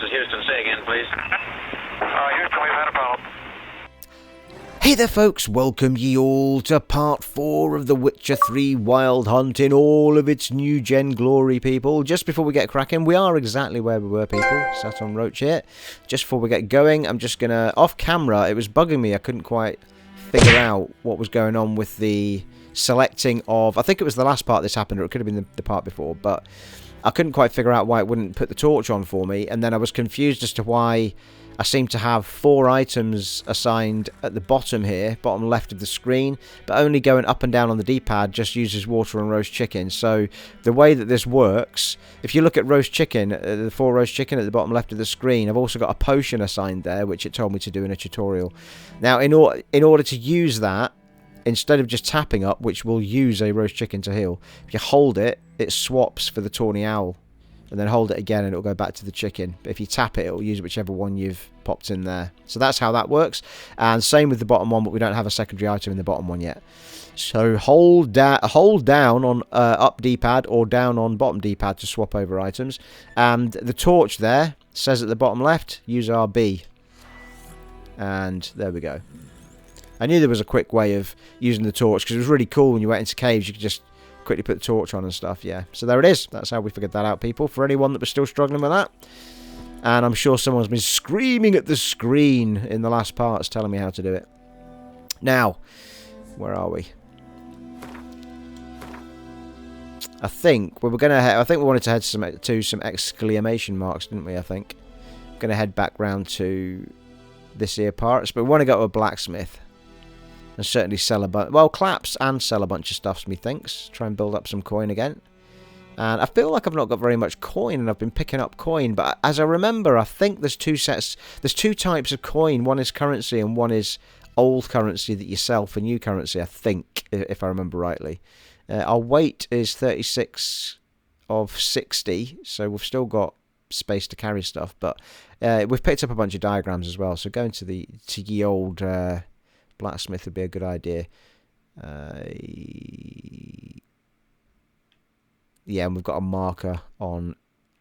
is Houston. Say again, please. Houston, we've had a problem. Hey there folks, welcome ye all to part 4 of The Witcher 3 Wild Hunt in all of its new gen glory, people. Just before we get cracking, we are exactly where we were, people, sat on Roach here. Just before we get going, I'm just gonna, off camera, it was bugging me, I couldn't quite figure out what was going on with the selecting of, I think it was the last part this happened, or it could have been the part before, but I couldn't quite figure out why it wouldn't put the torch on for me, and then I was confused as to why I seem to have 4 items assigned at the bottom here, bottom left of the screen, but only going up and down on the D-pad just uses water and roast chicken. So the way that this works, if you look at roast chicken, the 4 roast chicken at the bottom left of the screen, I've also got a potion assigned there, which it told me to do in a tutorial. Now, in order to use that, instead of just tapping up, which will use a roast chicken to heal, if you hold it, it swaps for the tawny owl. And then hold it again and it'll go back to the chicken. But if you tap it, it'll use whichever one you've popped in there. So that's how that works. And same with the bottom one, but we don't have a secondary item in the bottom one yet. So hold down on up D-pad or down on bottom D-pad to swap over items. And the torch there says at the bottom left, use RB. And there we go. I knew there was a quick way of using the torch because it was really cool when you went into caves. You could just quickly put the torch on and stuff, yeah. So there it is. That's how we figured that out, people. For anyone that was still struggling with that. And I'm sure someone's been screaming at the screen in the last parts telling me how to do it. Now, where are we? I think we were going to head, I think we wanted to head to some exclamation marks, didn't we, I think. Going to head back round to this here parts, but we want to go to a blacksmith. And certainly sell a bunch, well, claps and sell a bunch of stuffs, methinks. Try and build up some coin again. And I feel like I've not got very much coin, and I've been picking up coin. But as I remember, I think there's 2 types of coin. One is currency, and one is old currency that you sell for new currency, I think, if I remember rightly. Our weight is 36 of 60, so we've still got space to carry stuff. But we've picked up a bunch of diagrams as well. So going to ye old blacksmith would be a good idea. Yeah, and we've got a marker on,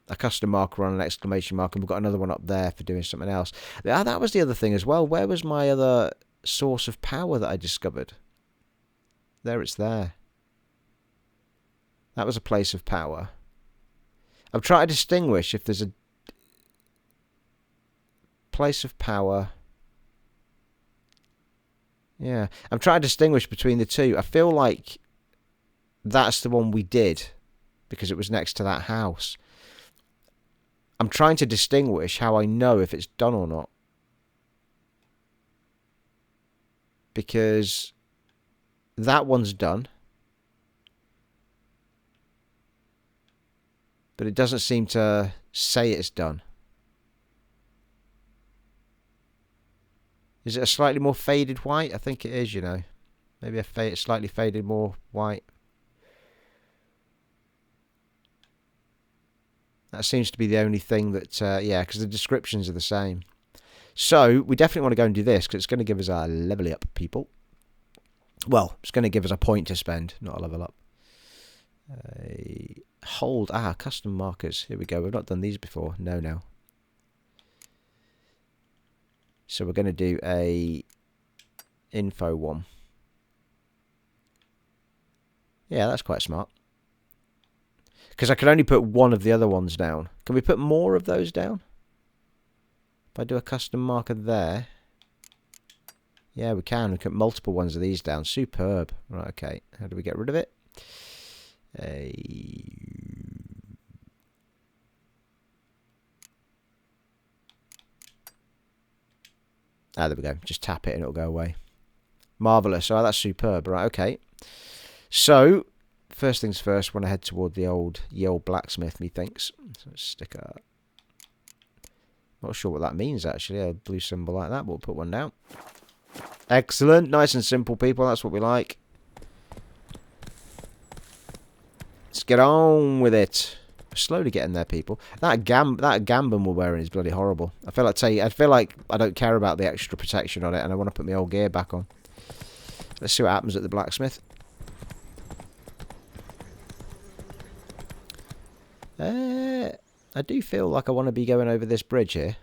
a custom marker on an exclamation mark, and we've got another one up there for doing something else. That was the other thing as well. Where was my other source of power that I discovered? There, it's there. That was a place of power. I'm trying to distinguish if there's a place of power. Yeah, I'm trying to distinguish between the two. I feel like that's the one we did because it was next to that house. I'm trying to distinguish how I know if it's done or not. Because that one's done. But it doesn't seem to say it's done. Is it a slightly more faded white? I think it is, you know. Maybe a slightly faded more white. That seems to be the only thing that, yeah, because the descriptions are the same. So, we definitely want to go and do this, because it's going to give us a level up, people. Well, it's going to give us a point to spend, not a level up. Hold, custom markers. Here we go. We've not done these before. No. So we're going to do a info one. Yeah, that's quite smart. Because I can only put one of the other ones down. Can we put more of those down? If I do a custom marker there. Yeah, we can. We can put multiple ones of these down. Superb. Right, okay. How do we get rid of it? There we go. Just tap it and it'll go away. Marvellous. Oh, that's superb. Right, okay. So, first things first, want to head toward the old blacksmith, methinks. So let's stick a... Not sure what that means, actually. A blue symbol like that. We'll put one down. Excellent. Nice and simple, people. That's what we like. Let's get on with it. We're slowly getting there, people. That gambon we're wearing is bloody horrible. I feel like I don't care about the extra protection on it, and I want to put my old gear back on. Let's see what happens at the blacksmith. I do feel like I want to be going over this bridge here.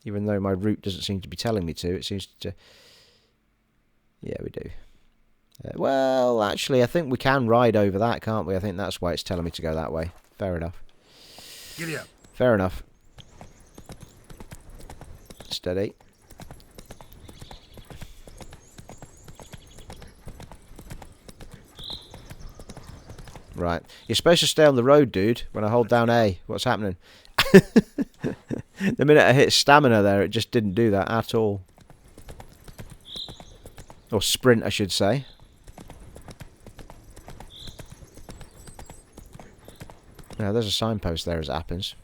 Even though my route doesn't seem to be telling me to. It seems to... Yeah, we do. Well, actually, I think we can ride over that, can't we? I think that's why it's telling me to go that way. Fair enough. Giddy up. Fair enough. Steady. Right. You're supposed to stay on the road, dude, when I hold down A. What's happening? The minute I hit stamina there, it just didn't do that at all. Or sprint, I should say. Now, there's a signpost there as it happens.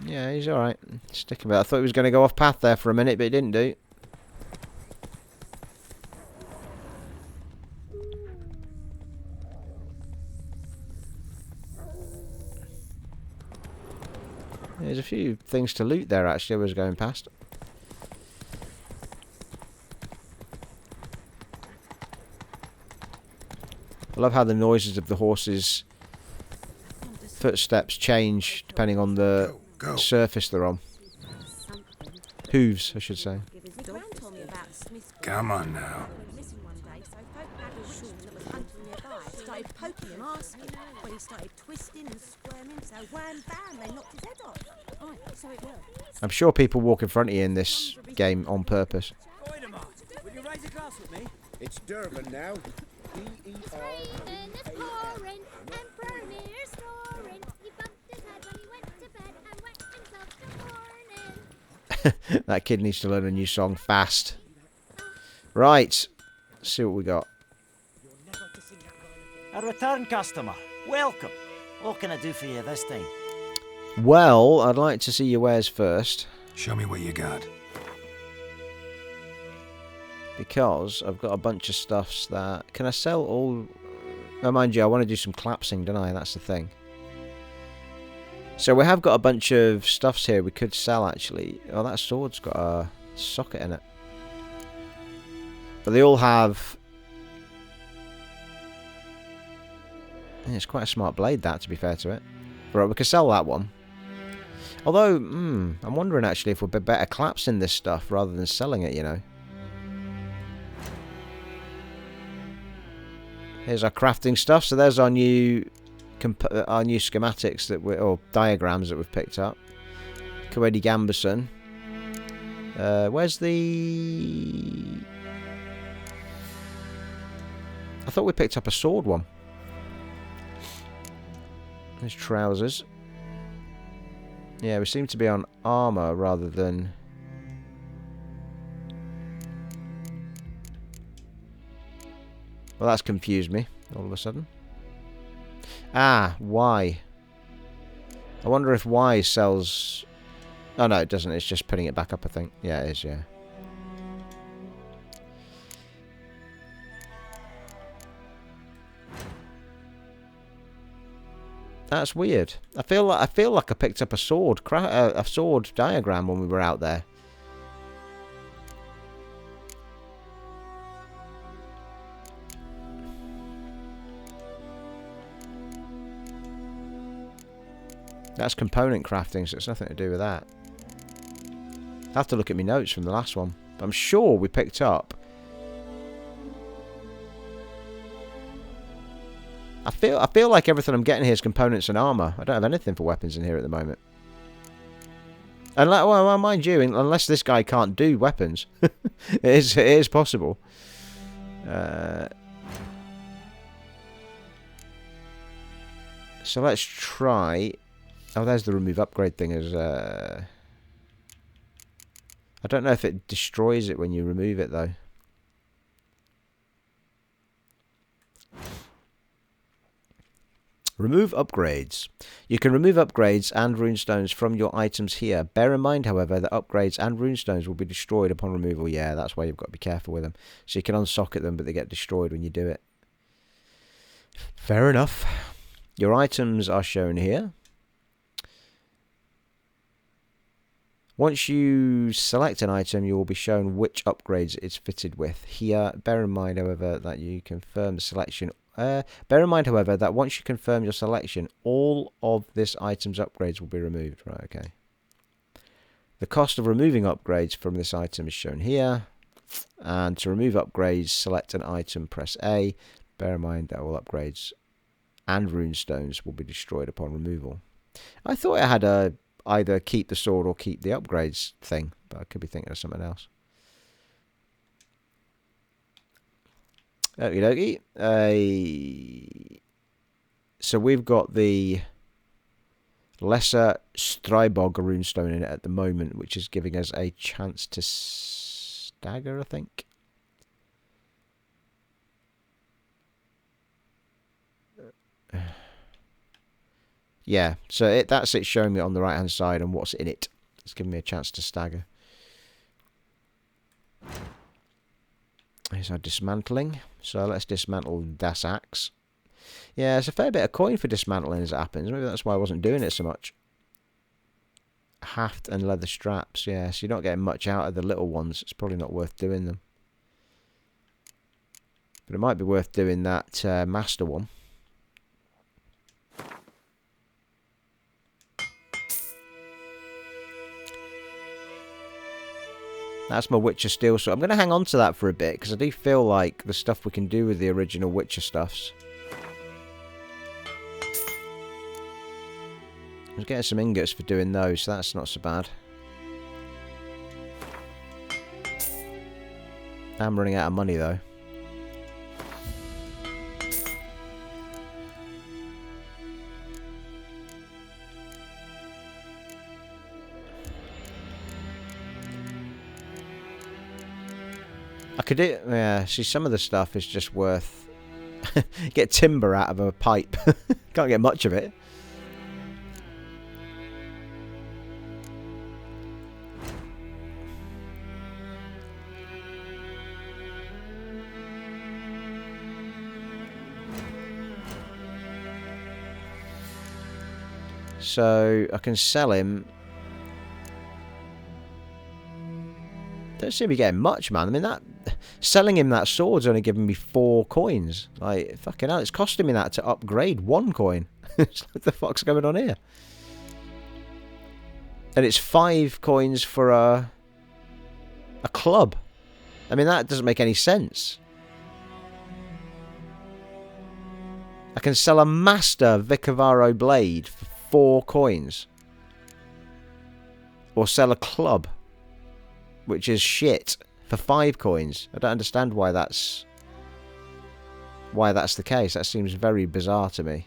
Yeah, he's alright. Stick about. I thought he was going to go off path there for a minute, but he didn't do. There's a few things to loot there, actually, I was going past. I love how the noises of the horses' footsteps change depending on the surface they're on. Hooves, I should say. Come on now. When he started twisting and squirming, so wham bam, they knocked his head off. Right, so it worked. I'm sure people walk in front of you in this game on purpose. Will you raise a glass with me? It's Durban now. That kid needs to learn a new song fast. Right, let's see what we got. A return customer. Welcome. What can I do for you this time? Well, I'd like to see your wares first. Show me what you got. Because I've got a bunch of stuffs that... Can I sell all... Oh, mind you, I want to do some collapsing, don't I? That's the thing. So we have got a bunch of stuffs here we could sell, actually. Oh, that sword's got a socket in it. But they all have... Yeah, it's quite a smart blade, that, to be fair to it. Right, we could sell that one. Although, I'm wondering, actually, if we'd be better collapsing this stuff rather than selling it, you know. Here's our crafting stuff. So there's our new schematics that we, or diagrams that we've picked up. Coedi Gamberson. Where's the... I thought we picked up a sword one. There's trousers. Yeah, we seem to be on armour rather than... Well, that's confused me all of a sudden. Ah, Y. I wonder if Y sells... Oh, no, it doesn't. It's just putting it back up, I think. Yeah, it is, yeah. That's weird. I feel like I picked up a sword diagram when we were out there. That's component crafting, so it's nothing to do with that. I have to look at my notes from the last one. But I'm sure we picked up. I feel like everything I'm getting here is components and armor. I don't have anything for weapons in here at the moment. And well, mind you, unless this guy can't do weapons, it is possible. So let's try. Oh, there's the remove upgrade thing. As I don't know if it destroys it when you remove it though. Remove upgrades. You can remove upgrades and runestones from your items here. Bear in mind, however, that upgrades and runestones will be destroyed upon removal. Yeah, that's why you've got to be careful with them. So you can unsocket them, but they get destroyed when you do it. Fair enough. Your items are shown here. Once you select an item, you will be shown which upgrades it's fitted with. Here, bear in mind, however, that you confirm the selection. Bear in mind, however, that once you confirm your selection, all of this item's upgrades will be removed. Right, okay. The cost of removing upgrades from this item is shown here. And to remove upgrades, select an item, press A. Bear in mind that all upgrades and runestones will be destroyed upon removal. I thought it had a either keep the sword or keep the upgrades thing, but I could be thinking of something else. Okie dokie. So we've got the lesser Strybog runestone in it at the moment, which is giving us a chance to stagger, I think. Yeah, so that's it showing me on the right hand side and what's in it. It's giving me a chance to stagger. Here's our dismantling. So let's dismantle Das Axe. Yeah, it's a fair bit of coin for dismantling as it happens. Maybe that's why I wasn't doing it so much. Haft and leather straps. Yeah, so you're not getting much out of the little ones. It's probably not worth doing them. But it might be worth doing that master one. That's my Witcher steel sword. I'm going to hang on to that for a bit, because I do feel like the stuff we can do with the original Witcher stuffs. I was getting some ingots for doing those, so that's not so bad. I'm running out of money, though. I could do, yeah, see, some of the stuff is just worth... get timber out of a pipe. Can't get much of it. So, I can sell him... Don't seem to be getting much, man. I mean, that selling him that sword's only giving me 4 coins. Like, fucking hell, it's costing me that to upgrade 1 coin. What the fuck's going on here? And it's 5 coins for a club. I mean, that doesn't make any sense. I can sell a master Vicavaro blade for 4 coins. Or sell a club, which is shit, for 5 coins. I don't understand why that's the case. That seems very bizarre to me.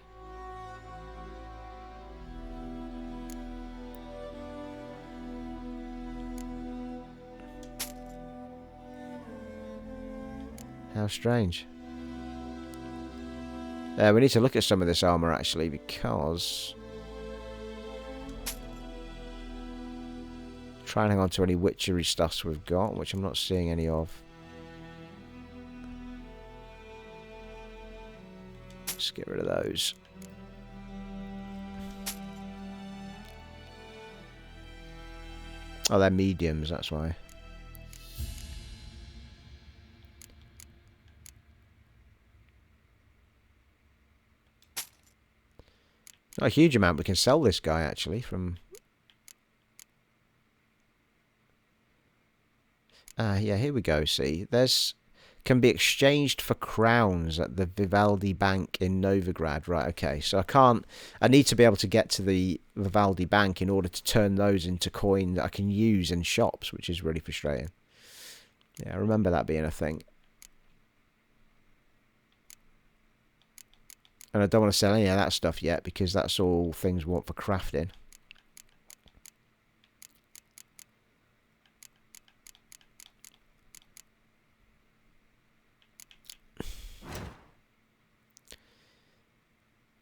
How strange. We need to look at some of this armour, actually, because... Try and hang on to any witchery stuffs we've got, which I'm not seeing any of. Let's get rid of those. Oh, they're mediums, that's why. Not a huge amount we can sell this guy, actually, from... yeah, here we go, see. Can be exchanged for crowns at the Vivaldi Bank in Novigrad. Right, okay. So I need to be able to get to the Vivaldi Bank in order to turn those into coin that I can use in shops, which is really frustrating. Yeah, I remember that being a thing. And I don't want to sell any of that stuff yet, because that's all things we want for crafting.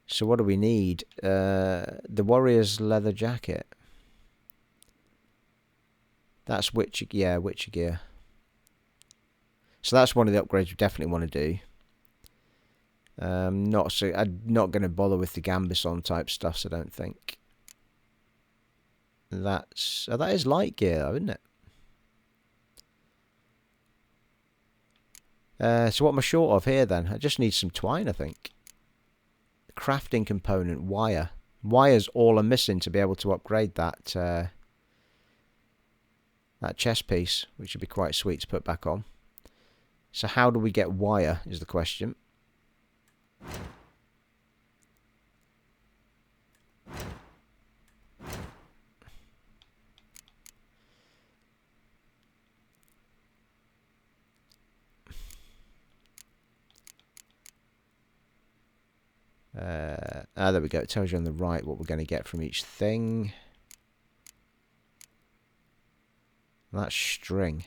So what do we need? The warrior's leather jacket. That's Witcher, yeah, Witcher gear. So that's one of the upgrades we definitely want to do. I'm not going to bother with the Gambison type stuffs, I don't think. That's... Oh, that is light gear, though, isn't it? So what am I short of here, then? I just need some twine, I think. Crafting component, wire. Wire's all I'm missing to be able to upgrade that that chest piece, which would be quite sweet to put back on. So how do we get wire, is the question. There we go. It tells you on the right what we're going to get from each thing. That's string.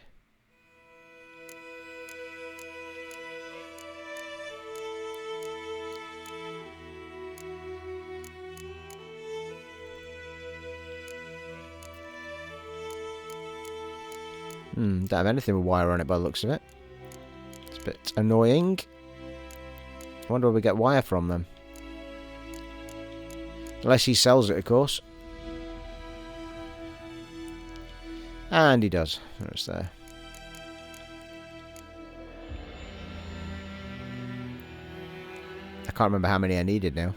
Don't have anything with wire on it by the looks of it. It's a bit annoying. I wonder where we get wire from then. Unless he sells it, of course. And he does. It's there. I can't remember how many I needed now.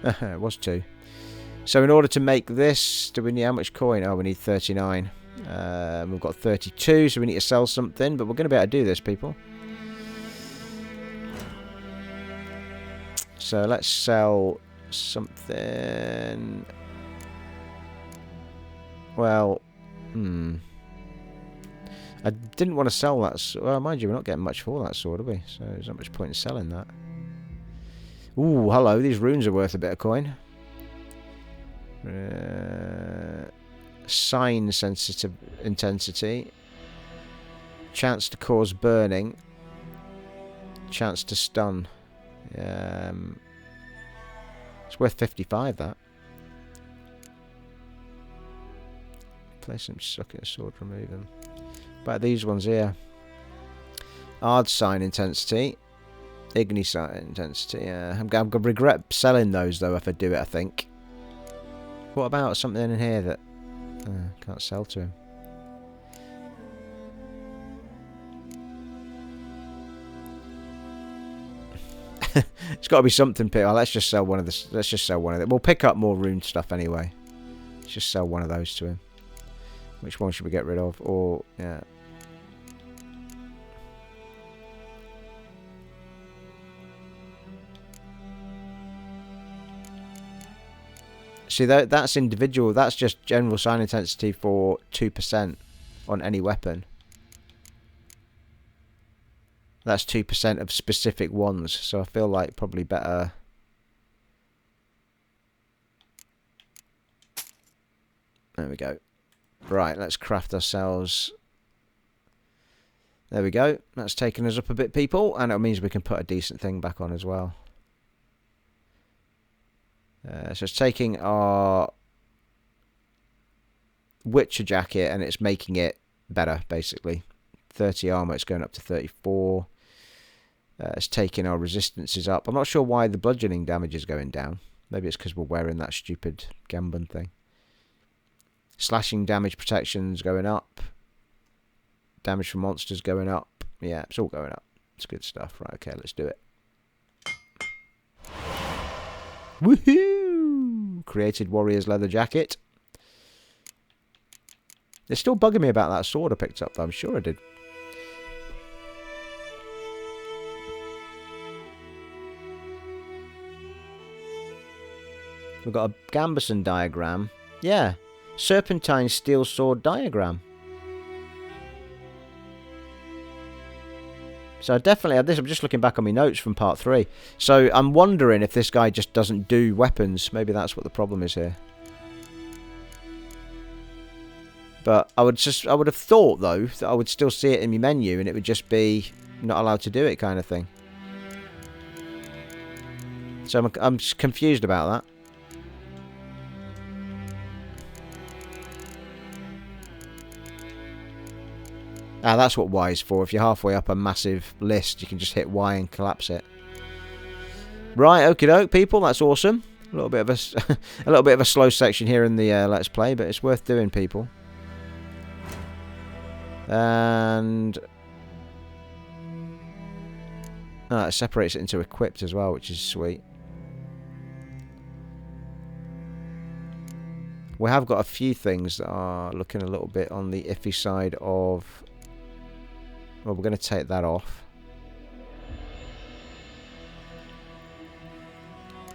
It was 2. So in order to make this, do we need how much coin? Oh, we need 39. We've got 32, so we need to sell something, but we're going to be able to do this, people. So let's sell something. Well, I didn't want to sell that. Well, mind you, we're not getting much for that sword, are we? So there's not much point in selling that. Ooh, hello, these runes are worth a bit of coin. Sign sensitive intensity. Chance to cause burning. Chance to stun. It's worth 55, that. Place some socket sword, remove them. But these ones here. Hard sign intensity. Igni sign intensity. I'm going to regret selling those, though, if I do it, I think. What about something in here that can't sell to him? It's got to be something. Let's just sell one of this. Let's just sell one of them. We'll pick up more rune stuff anyway. Let's just sell one of those to him. Which one should we get rid of? Or yeah. See, that's individual. That's just general sign intensity for 2% on any weapon. That's 2% of specific ones. So I feel like probably better. There we go. Right, let's craft ourselves. There we go. That's taken us up a bit, people. And it means we can put a decent thing back on as well. So it's taking our Witcher jacket and it's making it better, basically. 30 armor, it's going up to 34. It's taking our resistances up. I'm not sure why the bludgeoning damage is going down. Maybe it's because we're wearing that stupid Gambun thing. Slashing damage protection's going up. Damage from monsters going up. Yeah, it's all going up. It's good stuff. Right, okay, let's do it. Woohoo! Created Warrior's leather jacket. They're still bugging me about that sword I picked up, though. I'm sure I did. We've got a Gambeson diagram. Yeah. Serpentine steel sword diagram. So I definitely had this. I'm just looking back on my notes from part 3. So I'm wondering if this guy just doesn't do weapons. Maybe that's what the problem is here. But I would have thought, though, that I would still see it in my menu and it would just be not allowed to do it kind of thing. So I'm just confused about that. Ah, that's what Y is for. If you're halfway up a massive list, you can just hit Y and collapse it. Right, okie doke, people. That's awesome. A little bit of a, a little bit of a slow section here in the Let's Play, but it's worth doing, people. And it separates it into equipped as well, which is sweet. We have got a few things that are looking a little bit on the iffy side of... Well, we're going to take that off.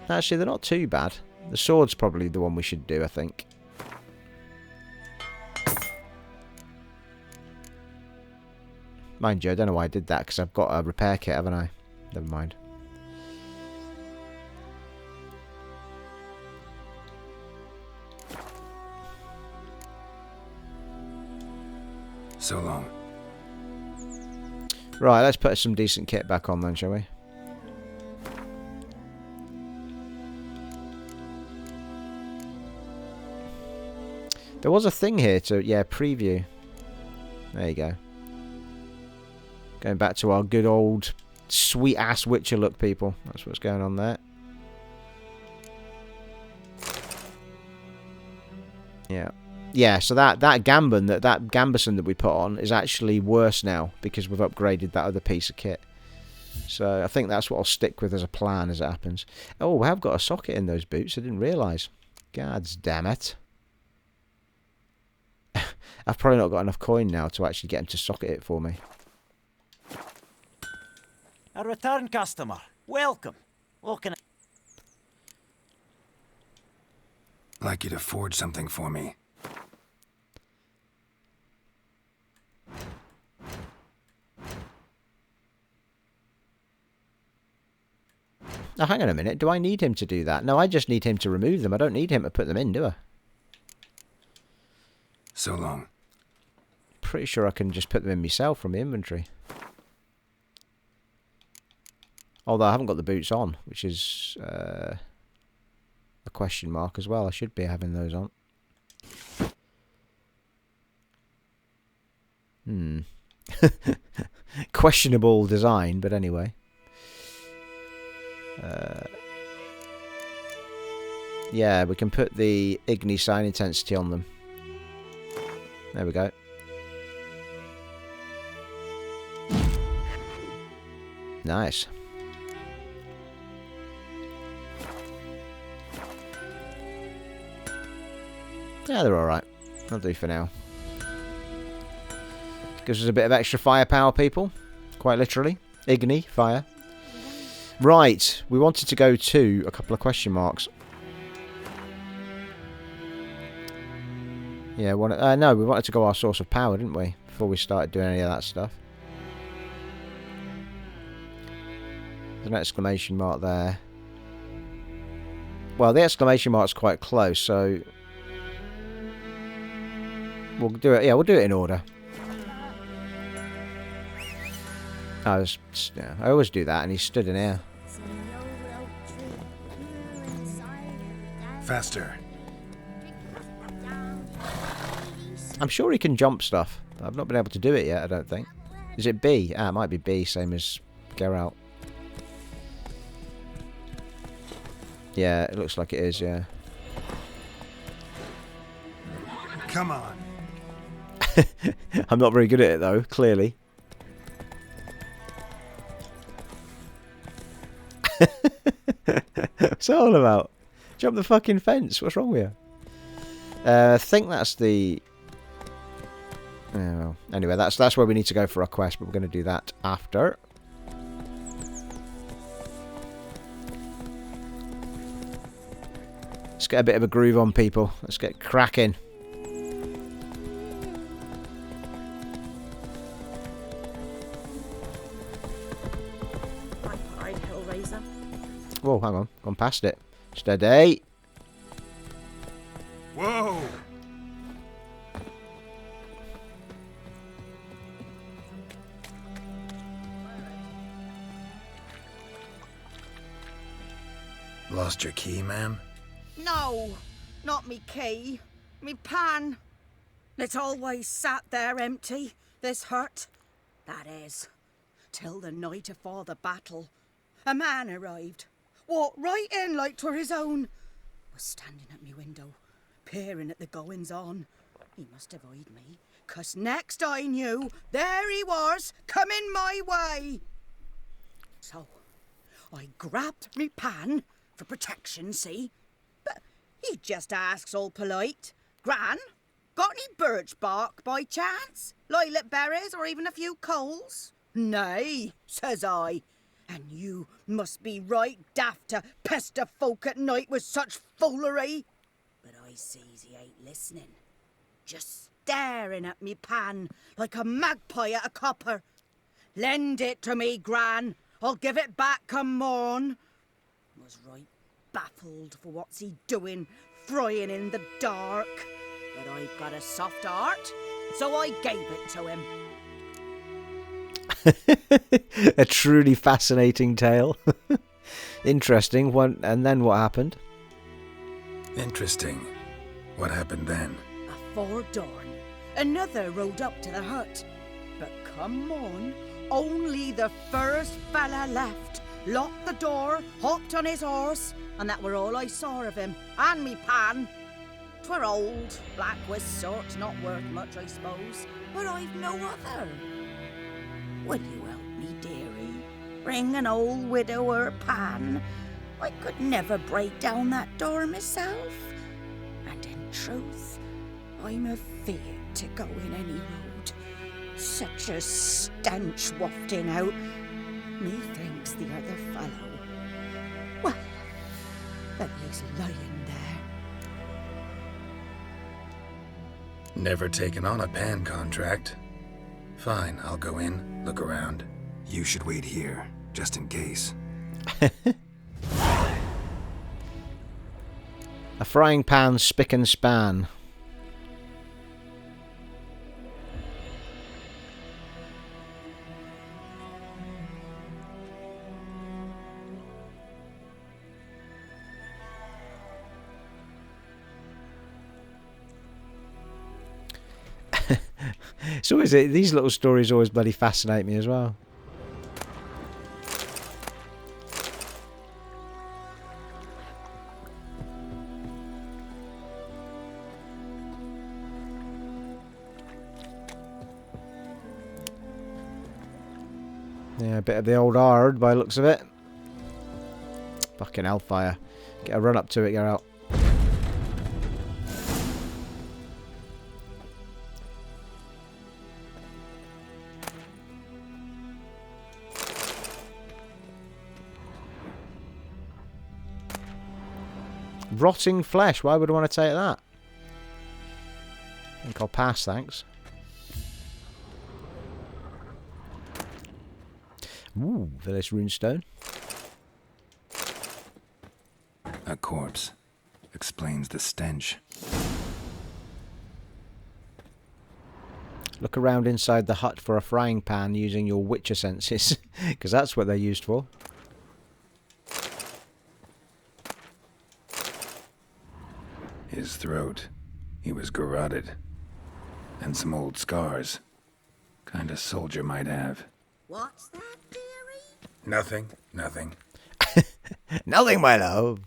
Actually, they're not too bad. The sword's probably the one we should do, I think. Mind you, I don't know why I did that, because I've got a repair kit, haven't I? Never mind. So long. Right, let's put some decent kit back on then, shall we? There was a thing here to, yeah, preview. There you go. Going back to our good old sweet-ass Witcher look, people. That's what's going on there. Yeah. Yeah, so that Gambon, that Gambison that we put on is actually worse now because we've upgraded that other piece of kit. So I think that's what I'll stick with as a plan as it happens. Oh, we have got a socket in those boots. I didn't realise. Gods damn it. I've probably not got enough coin now to actually get him to socket it for me. A return customer. Welcome. What can I'd like you to forge something for me. Now, hang on a minute. Do I need him to do that? No, I just need him to remove them. I don't need him to put them in, do I? So long. Pretty sure I can just put them in myself from the inventory. Although I haven't got the boots on, which is a question mark as well. I should be having those on. Questionable design, but anyway. Yeah, we can put the Igni sign intensity on them. There we go. Nice. Yeah, they're alright. I'll do for now. Gives us a bit of extra firepower, people. Quite literally. Igni, fire. Right, we wanted to go to a couple of question marks. Yeah, no, we wanted to go our source of power, didn't we? Before we started doing any of that stuff. There's an exclamation mark there. Well, the exclamation mark's quite close, so we'll do it. Yeah, we'll do it in order. I always do that, and he stood in here. Faster. I'm sure he can jump stuff. I've not been able to do it yet, I don't think. Is it B? Ah, it might be B, same as Geralt. Yeah, it looks like it is, yeah. Come on. I'm not very good at it, though, clearly. What's that all about? Jump the fucking fence. What's wrong with you? I think that's the... Yeah, well, anyway, that's where we need to go for our quest, but we're going to do that after. Let's get a bit of a groove on, people. Let's get cracking. Bye, Hellraiser. Whoa, hang on. Gone past it. Steady. Whoa! Lost your key, ma'am? No, not me key. Me pan. It's always sat there empty, this hut. That is, till the night afore the battle. A man arrived. walked right in like 'twere his own. Was standing at me window, peering at the goings-on. He must have eyed me, 'cause next I knew, there he was, coming my way. So, I grabbed me pan, for protection, see? But he just asks all polite, Gran, got any birch bark by chance? Lilac berries or even a few coals? Nay, says I. And you must be right daft to pester folk at night with such foolery. But I sees he ain't listening. Just staring at me pan like a magpie at a copper. Lend it to me, Gran. I'll give it back come morn. Was right baffled for what's he doing, frying in the dark. But I've got a soft heart, so I gave it to him. A truly fascinating tale. Interesting. And then what happened? Interesting. What happened then? Afore dawn, another rode up to the hut. But come on, only the first fella left, locked the door, hopped on his horse, and that were all I saw of him, and me pan. 'Twere old, black with sort, not worth much, I suppose, but I've no other. Will you help me, dearie? Bring an old widower pan. I could never break down that door myself. And in truth, I'm afeard to go in any road. Such a stench wafting out. Methinks the other fellow, well, that he's lying there. Never taken on a pan contract. Fine, I'll go in, look around. You should wait here, just in case. A frying pan, spick and span. It's always these little stories always bloody fascinate me as well. Yeah, a bit of the old hard by the looks of it. Fucking hellfire. Get a run up to it, get out. Rotting flesh, why would I want to take that? I think I'll pass, thanks. Ooh, village runestone. A corpse. Explains the stench. Look around inside the hut for a frying pan using your witcher senses, because that's what they're used for. His throat. He was garroted. And some old scars. Kind of soldier might have. What's that, dearie? Nothing. Nothing. Nothing, my love.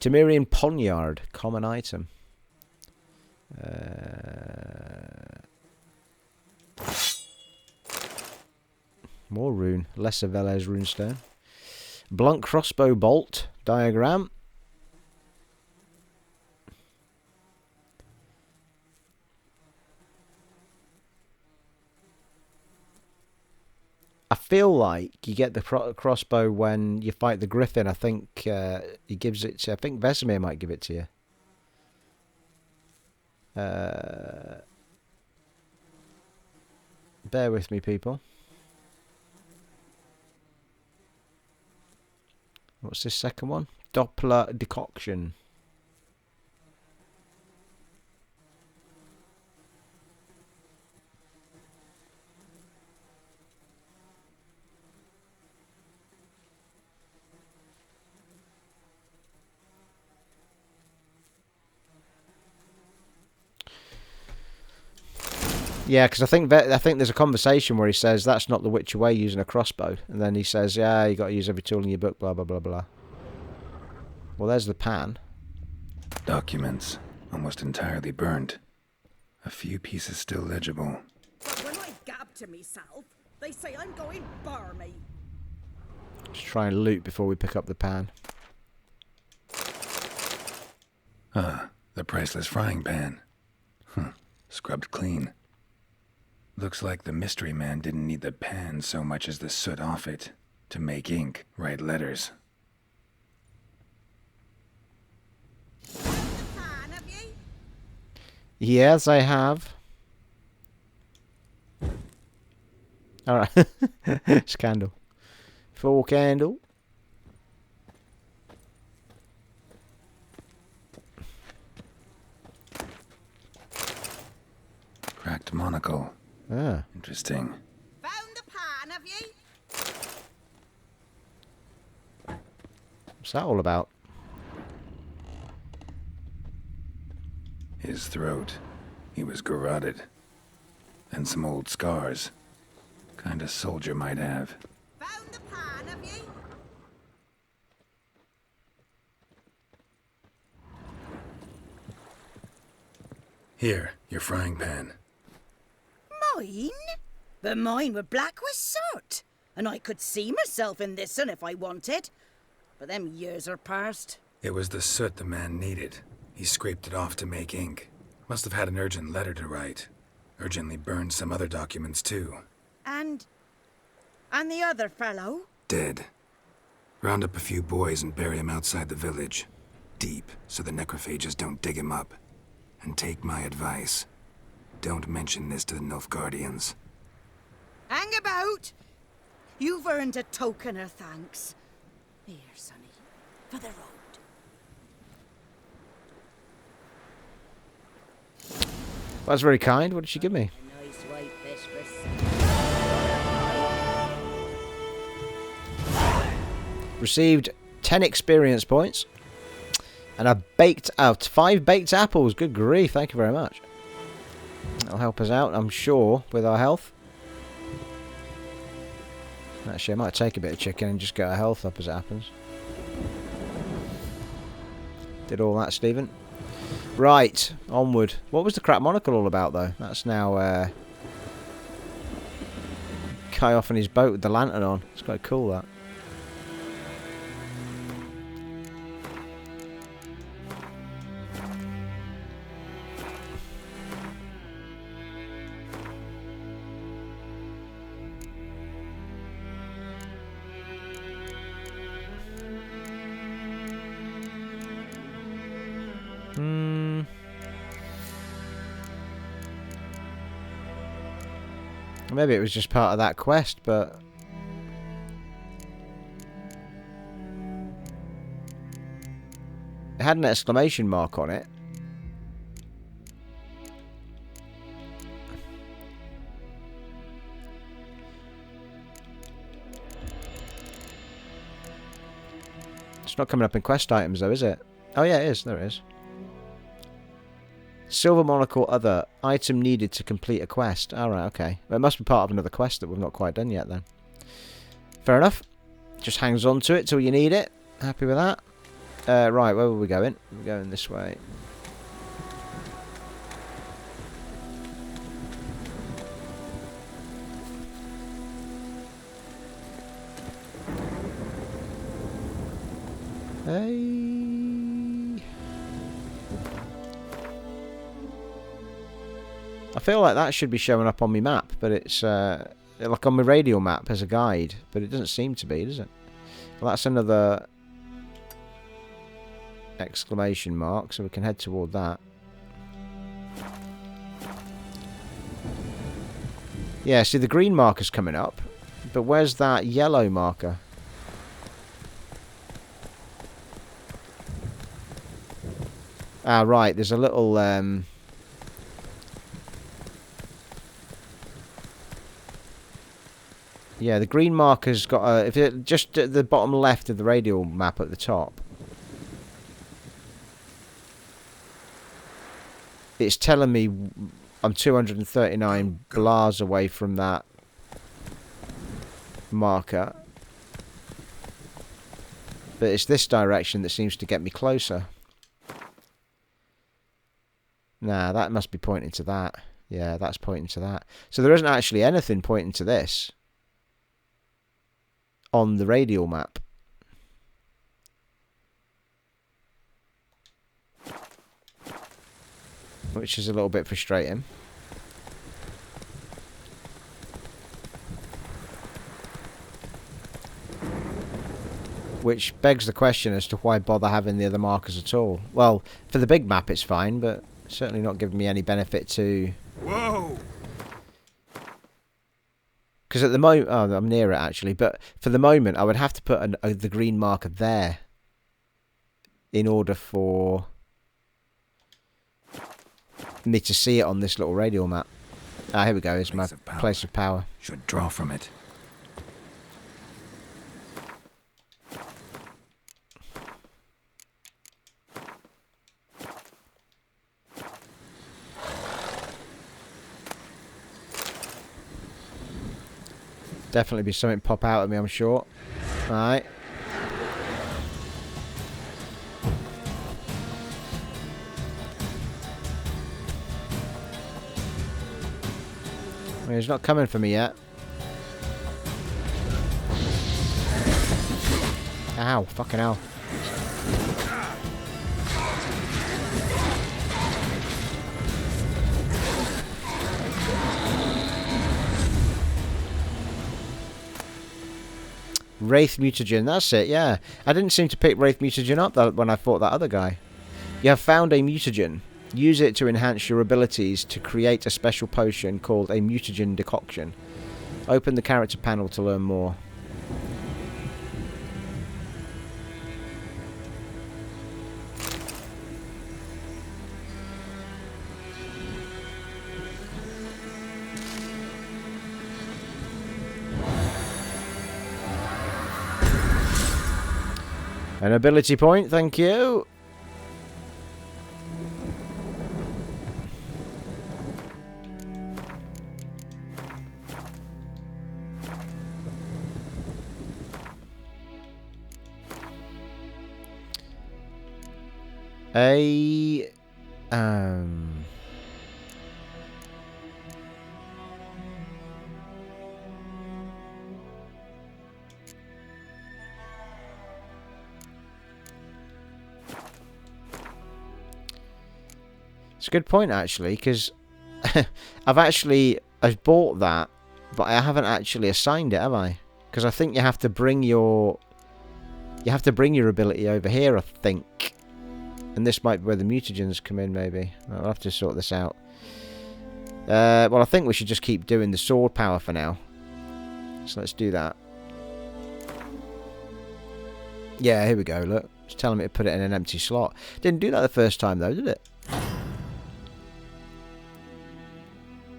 Temerian poniard, common item. More rune, lesser Velez runestone. Blunt crossbow bolt diagram. I feel like you get the crossbow when you fight the Griffin. I think he gives it to... I think Vesemir might give it to you. Bear with me, people. What's this second one? Doppler decoction. Yeah, because I think there's a conversation where he says that's not the Witcher way using a crossbow, and then he says, yeah, you got to use every tool in your book, blah blah blah blah. Well, there's the pan. Documents, almost entirely burnt. A few pieces still legible. But when I gab to myself, they say I'm going barmy. Let's try and loot before we pick up the pan. Ah, the priceless frying pan. Scrubbed clean. Looks like the mystery man didn't need the pan so much as the soot off it to make ink, write letters. Pan, have you? Yes, I have. Alright. It's candle. Full candle. Cracked monocle. Ah. Interesting. Found the pan, have you? What's that all about? His throat. He was garroted. And some old scars. Kind of soldier might have. Found the pan, have you? Here, your frying pan. Mine? But mine were black with soot. And I could see myself in this one if I wanted. But them years are past. It was the soot the man needed. He scraped it off to make ink. Must have had an urgent letter to write. Urgently burned some other documents too. And the other fellow? Dead. Round up a few boys and bury him outside the village. Deep, so the necrophages don't dig him up. And take my advice. Don't mention this to the Nilfgaardians. Hang about! You've earned a token of thanks. Here, sonny, for the road. That's very kind. What did she give me? A nice white fish for Received 10 experience points. And I baked out 5 baked apples. Good grief. Thank you very much. That'll help us out, I'm sure, with our health. Actually, I might take a bit of chicken and just get our health up as it happens. Did all that, Stephen. Right, onward. What was the crap monocle all about, though? That's now Kai off in his boat with the lantern on. It's quite cool, that. Maybe it was just part of that quest, but it had an exclamation mark on it. It's not coming up in quest items though, is it? Oh yeah, it is. There it is. Silver monocle other. Item needed to complete a quest. Alright, okay. Well, it must be part of another quest that we've not quite done yet then. Fair enough. Just hangs on to it till you need it. Happy with that. Right, where were we going? We're going this way. Hey. I feel like that should be showing up on my map, but it's like on my radial map as a guide, but it doesn't seem to be, does it? Well, that's another exclamation mark, so we can head toward that. Yeah, see the green marker's coming up, but where's that yellow marker? Ah, right, there's a little yeah, the green marker's got a... If it just at the bottom left of the radial map at the top. It's telling me I'm 239 blars away from that marker. But it's this direction that seems to get me closer. Nah, that must be pointing to that. Yeah, that's pointing to that. So there isn't actually anything pointing to this on the radial map. Which is a little bit frustrating. Which begs the question as to why bother having the other markers at all. Well, for the big map it's fine, but certainly not giving me any benefit to... Whoa! Because at the moment... Oh, I'm near it actually. But for the moment, I would have to put the green marker there in order for me to see it on this little radial map. Ah, here we go. It's my place of power. Should draw from it. Definitely be something pop out at me, I'm sure. Alright. Well, he's not coming for me yet. Ow, fucking hell. Wraith mutagen, that's it, yeah. I didn't seem to pick Wraith mutagen up when I fought that other guy. You have found a mutagen. Use it to enhance your abilities to create a special potion called a mutagen decoction. Open the character panel to learn more. An ability point, thank you. It's a good point actually, because I've bought that, but I haven't actually assigned it, have I? Because I think you have to bring your ability over here, I think. And this might be where the mutagens come in, maybe. I'll have to sort this out. Well, I think we should just keep doing the sword power for now. So let's do that. Yeah, here we go, look. It's telling me to put it in an empty slot. Didn't do that the first time though, did it?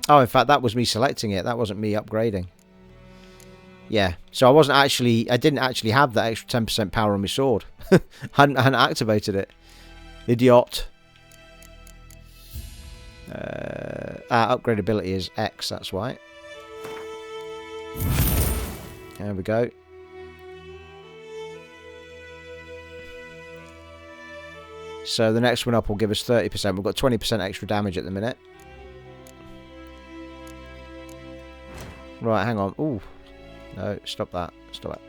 Oh, in fact, that was me selecting it. That wasn't me upgrading. Yeah, so I didn't actually have that extra 10% power on my sword. hadn't activated it. Idiot. Upgradability is X, that's why. There we go. So the next one up will give us 30%. We've got 20% extra damage at the minute. Right, hang on. Ooh. No, stop that. Stop it.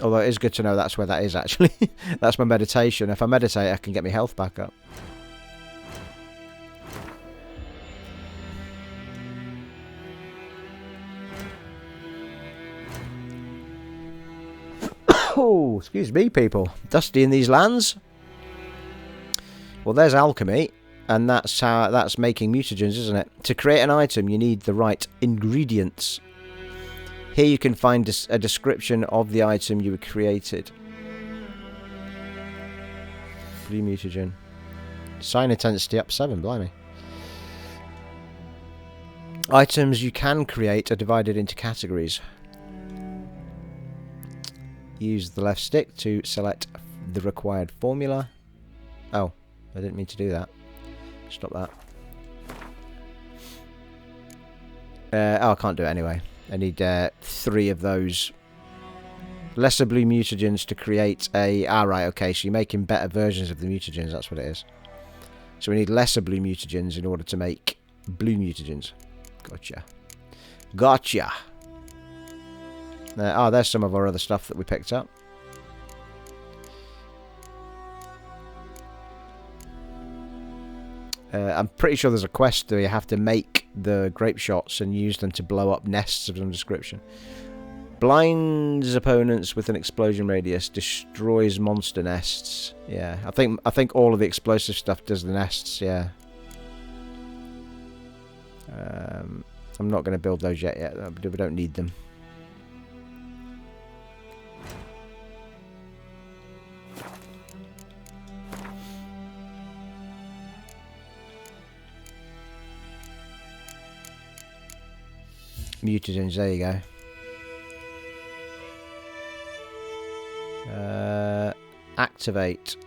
Although it is good to know that's where that is, actually. That's my meditation. If I meditate, I can get my health back up. Oh, excuse me, people. Dusty in these lands. Well, there's alchemy. And that's making mutagens, isn't it? To create an item, you need the right ingredients. Here you can find a description of the item you created. Blue mutagen. Sign intensity up 7, blimey. Items you can create are divided into categories. Use the left stick to select the required formula. Oh, I didn't mean to do that. Stop that. Oh, I can't do it anyway. I need 3 of those lesser blue mutagens to create a... Ah, right, okay, so you're making better versions of the mutagens, that's what it is. So we need lesser blue mutagens in order to make blue mutagens. Gotcha. Gotcha! Oh, there's some of our other stuff that we picked up. I'm pretty sure there's a quest where you have to make the grape shots and use them to blow up nests of some description. Blinds opponents with an explosion radius, destroys monster nests. Yeah, I think all of the explosive stuff does the nests. Yeah. I'm not going to build those yet. We don't need them. Mutagens, there you go. Activate.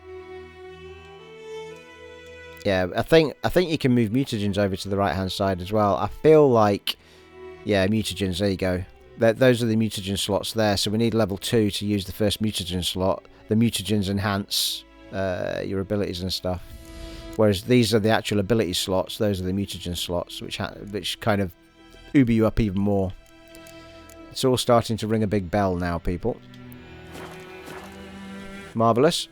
Yeah, I think you can move mutagens over to the right hand side as well. I feel like, yeah, mutagens, there you go. Those are the mutagen slots there, so we need level 2 to use the first mutagen slot. The mutagens enhance your abilities and stuff, whereas these are the actual ability slots. Those are the mutagen slots, which kind of uber you up even more. It's all starting to ring a big bell now, people. Marvellous.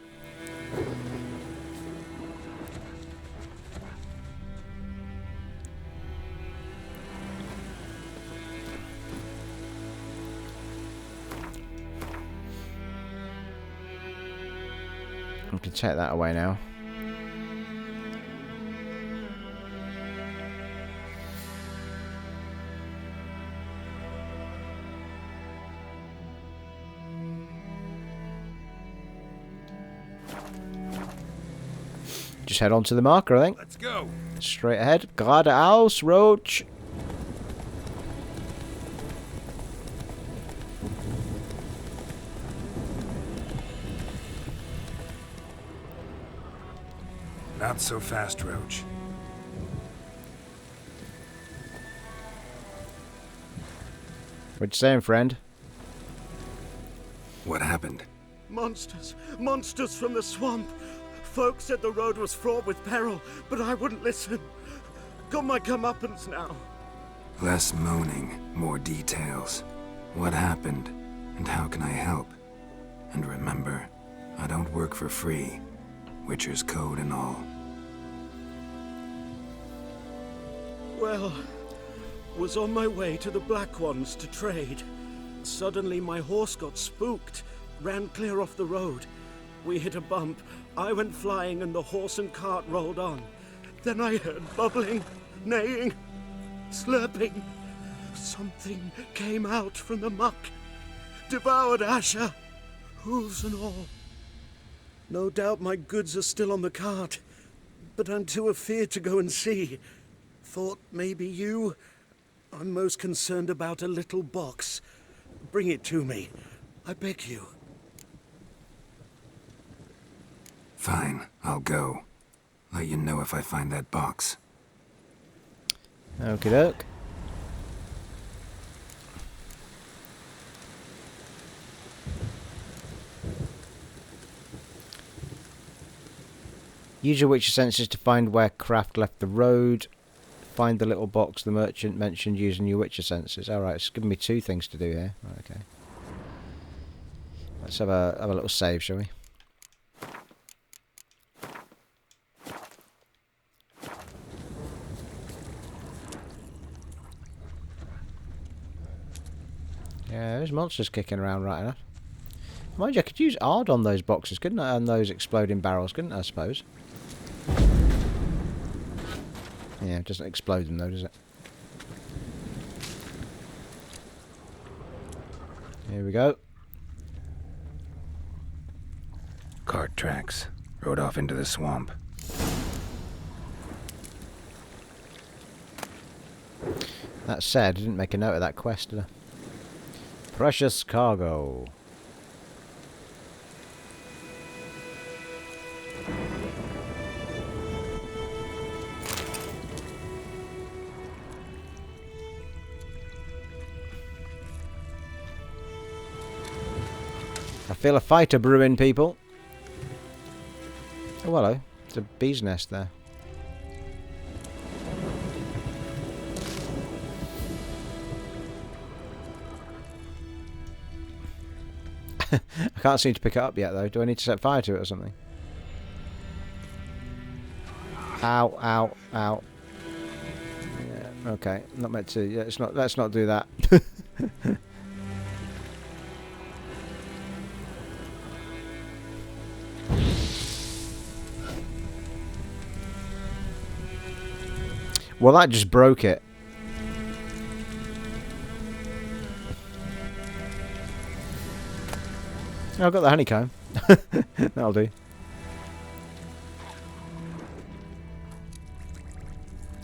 We can take that away now. Just head on to the marker, I think. Let's go. Straight ahead. Geradeaus, Roach. Not so fast, Roach. What you saying, friend? What happened? Monsters! Monsters from the swamp! Folks said the road was fraught with peril, but I wouldn't listen. Got my comeuppance now. Less moaning, more details. What happened, and how can I help? And remember, I don't work for free. Witcher's code and all. Well, was on my way to the Black Ones to trade. Suddenly my horse got spooked, ran clear off the road. We hit a bump, I went flying and the horse and cart rolled on. Then I heard bubbling, neighing, slurping. Something came out from the muck, devoured Asher, hooves and all. No doubt my goods are still on the cart, but I'm too afeard to go and see. Thought maybe you... I'm most concerned about a little box. Bring it to me, I beg you. Fine, I'll go. Let you know if I find that box. Okie doke. Use your Witcher senses to find where Craft left the road. Find the little box the merchant mentioned using your Witcher senses. Alright, it's giving me 2 things to do here. Right, okay. Let's have a little save, shall we? Yeah, there's monsters kicking around right enough. Mind you, I could use Ard on those boxes, couldn't I? On those exploding barrels, couldn't I, suppose? Yeah, it doesn't explode them though, does it? Here we go. Cart tracks. Rode off into the swamp. That said, I didn't make a note of that quest, did I? Precious cargo. I feel a fighter brewing, people. Oh, hello. There's a bee's nest there. I can't seem to pick it up yet, though. Do I need to set fire to it or something? Ow, ow, ow. Yeah, okay. Not meant to. Yeah, it's not. Let's not do that. Well, that just broke it. Oh, I've got the honeycomb. That'll do.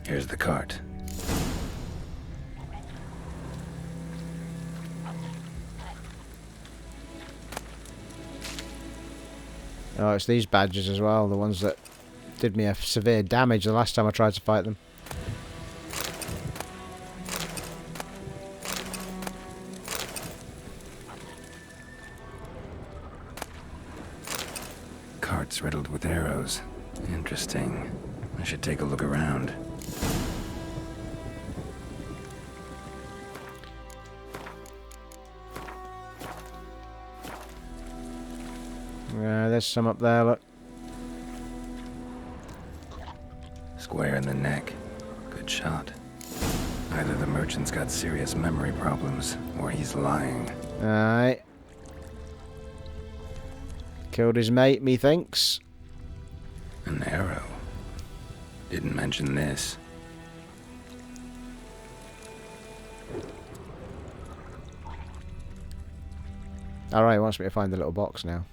Here's the cart. Oh, it's these badgers as well, the ones that did me a severe damage the last time I tried to fight them. Cart's riddled with arrows. Interesting. I should take a look around. There's some up there, look. Square in the neck. Good shot. Either the merchant's got serious memory problems, or he's lying. Alright. Killed his mate, methinks. An arrow. Didn't mention this. Alright, he wants me to find the little box now.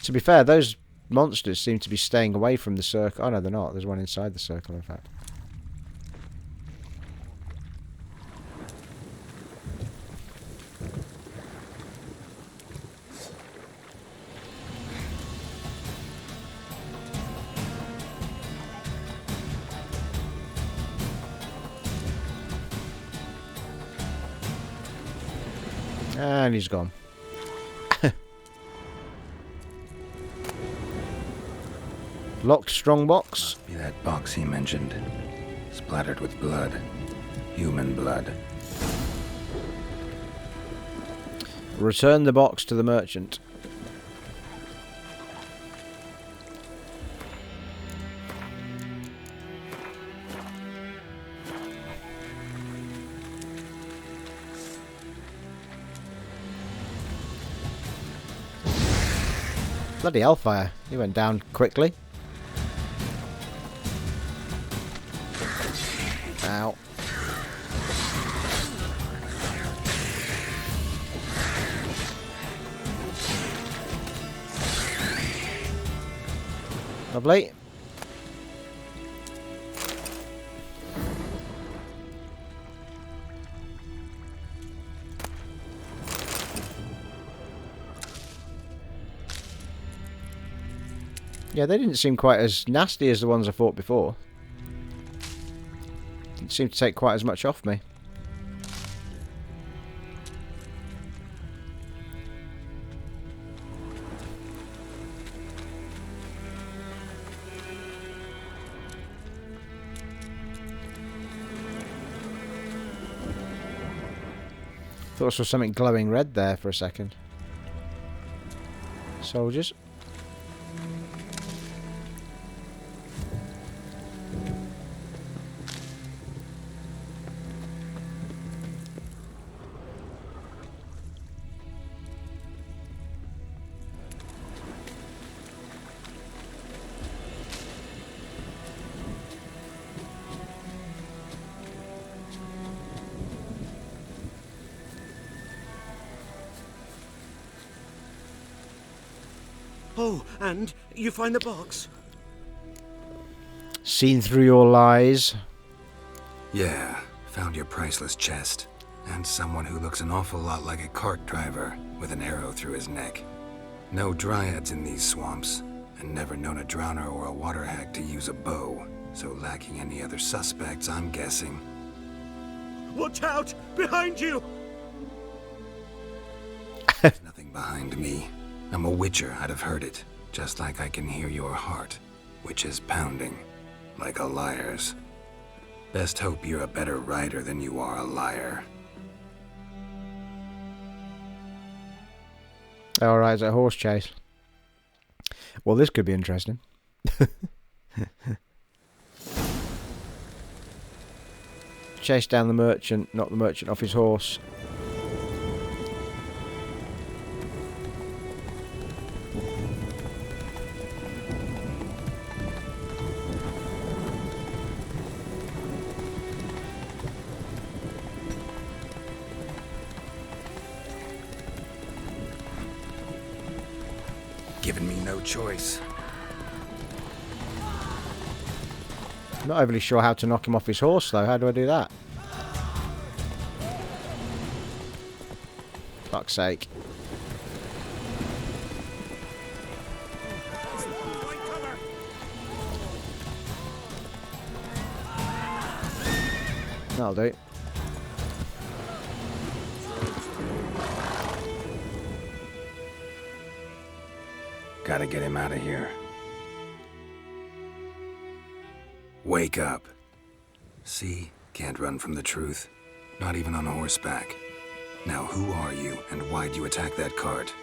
To be fair, those monsters seem to be staying away from the circle. Oh no, they're not. There's one inside the circle, in fact. And he's gone. Locked strongbox. Must be that box he mentioned. Splattered with blood. Human blood. Return the box to the merchant. Bloody hellfire. He went down quickly. Ow. Lovely. Yeah, they didn't seem quite as nasty as the ones I fought before. Didn't seem to take quite as much off me. Thought I saw something glowing red there for a second. Soldiers. Oh, and you find the box? Seen through your lies. Yeah, found your priceless chest. And someone who looks an awful lot like a cart driver, with an arrow through his neck. No dryads in these swamps, and never known a drowner or a water hag to use a bow, so lacking any other suspects, I'm guessing. Watch out! Behind you! There's nothing behind me. I'm a witcher, I'd have heard it. Just like I can hear your heart, which is pounding, like a liar's. Best hope you're a better rider than you are a liar. Alright, it's a horse chase. Well, this could be interesting. Chase down the merchant, knock the merchant off his horse. Given me no choice. Not overly sure how to knock him off his horse, though. How do I do that? Fuck's sake. That'll do. Gotta get him out of here. Wake up. See? Can't run from the truth. Not even on horseback. Now who are you, and why'd you attack that cart?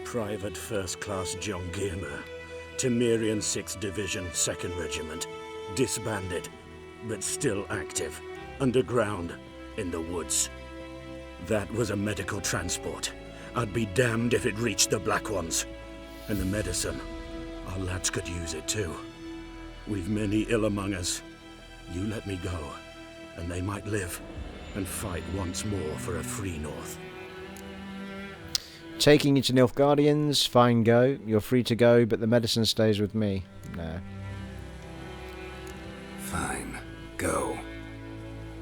Private First Class John Giermer, Temerian 6th Division, 2nd Regiment. Disbanded, but still active. Underground, in the woods. That was a medical transport. I'd be damned if it reached the Black Ones. And the medicine, our lads could use it too. We've many ill among us. You let me go, and they might live and fight once more for a free North. Taking you to Nilfgaardians, fine go. You're free to go, but the medicine stays with me. No. Fine. Go.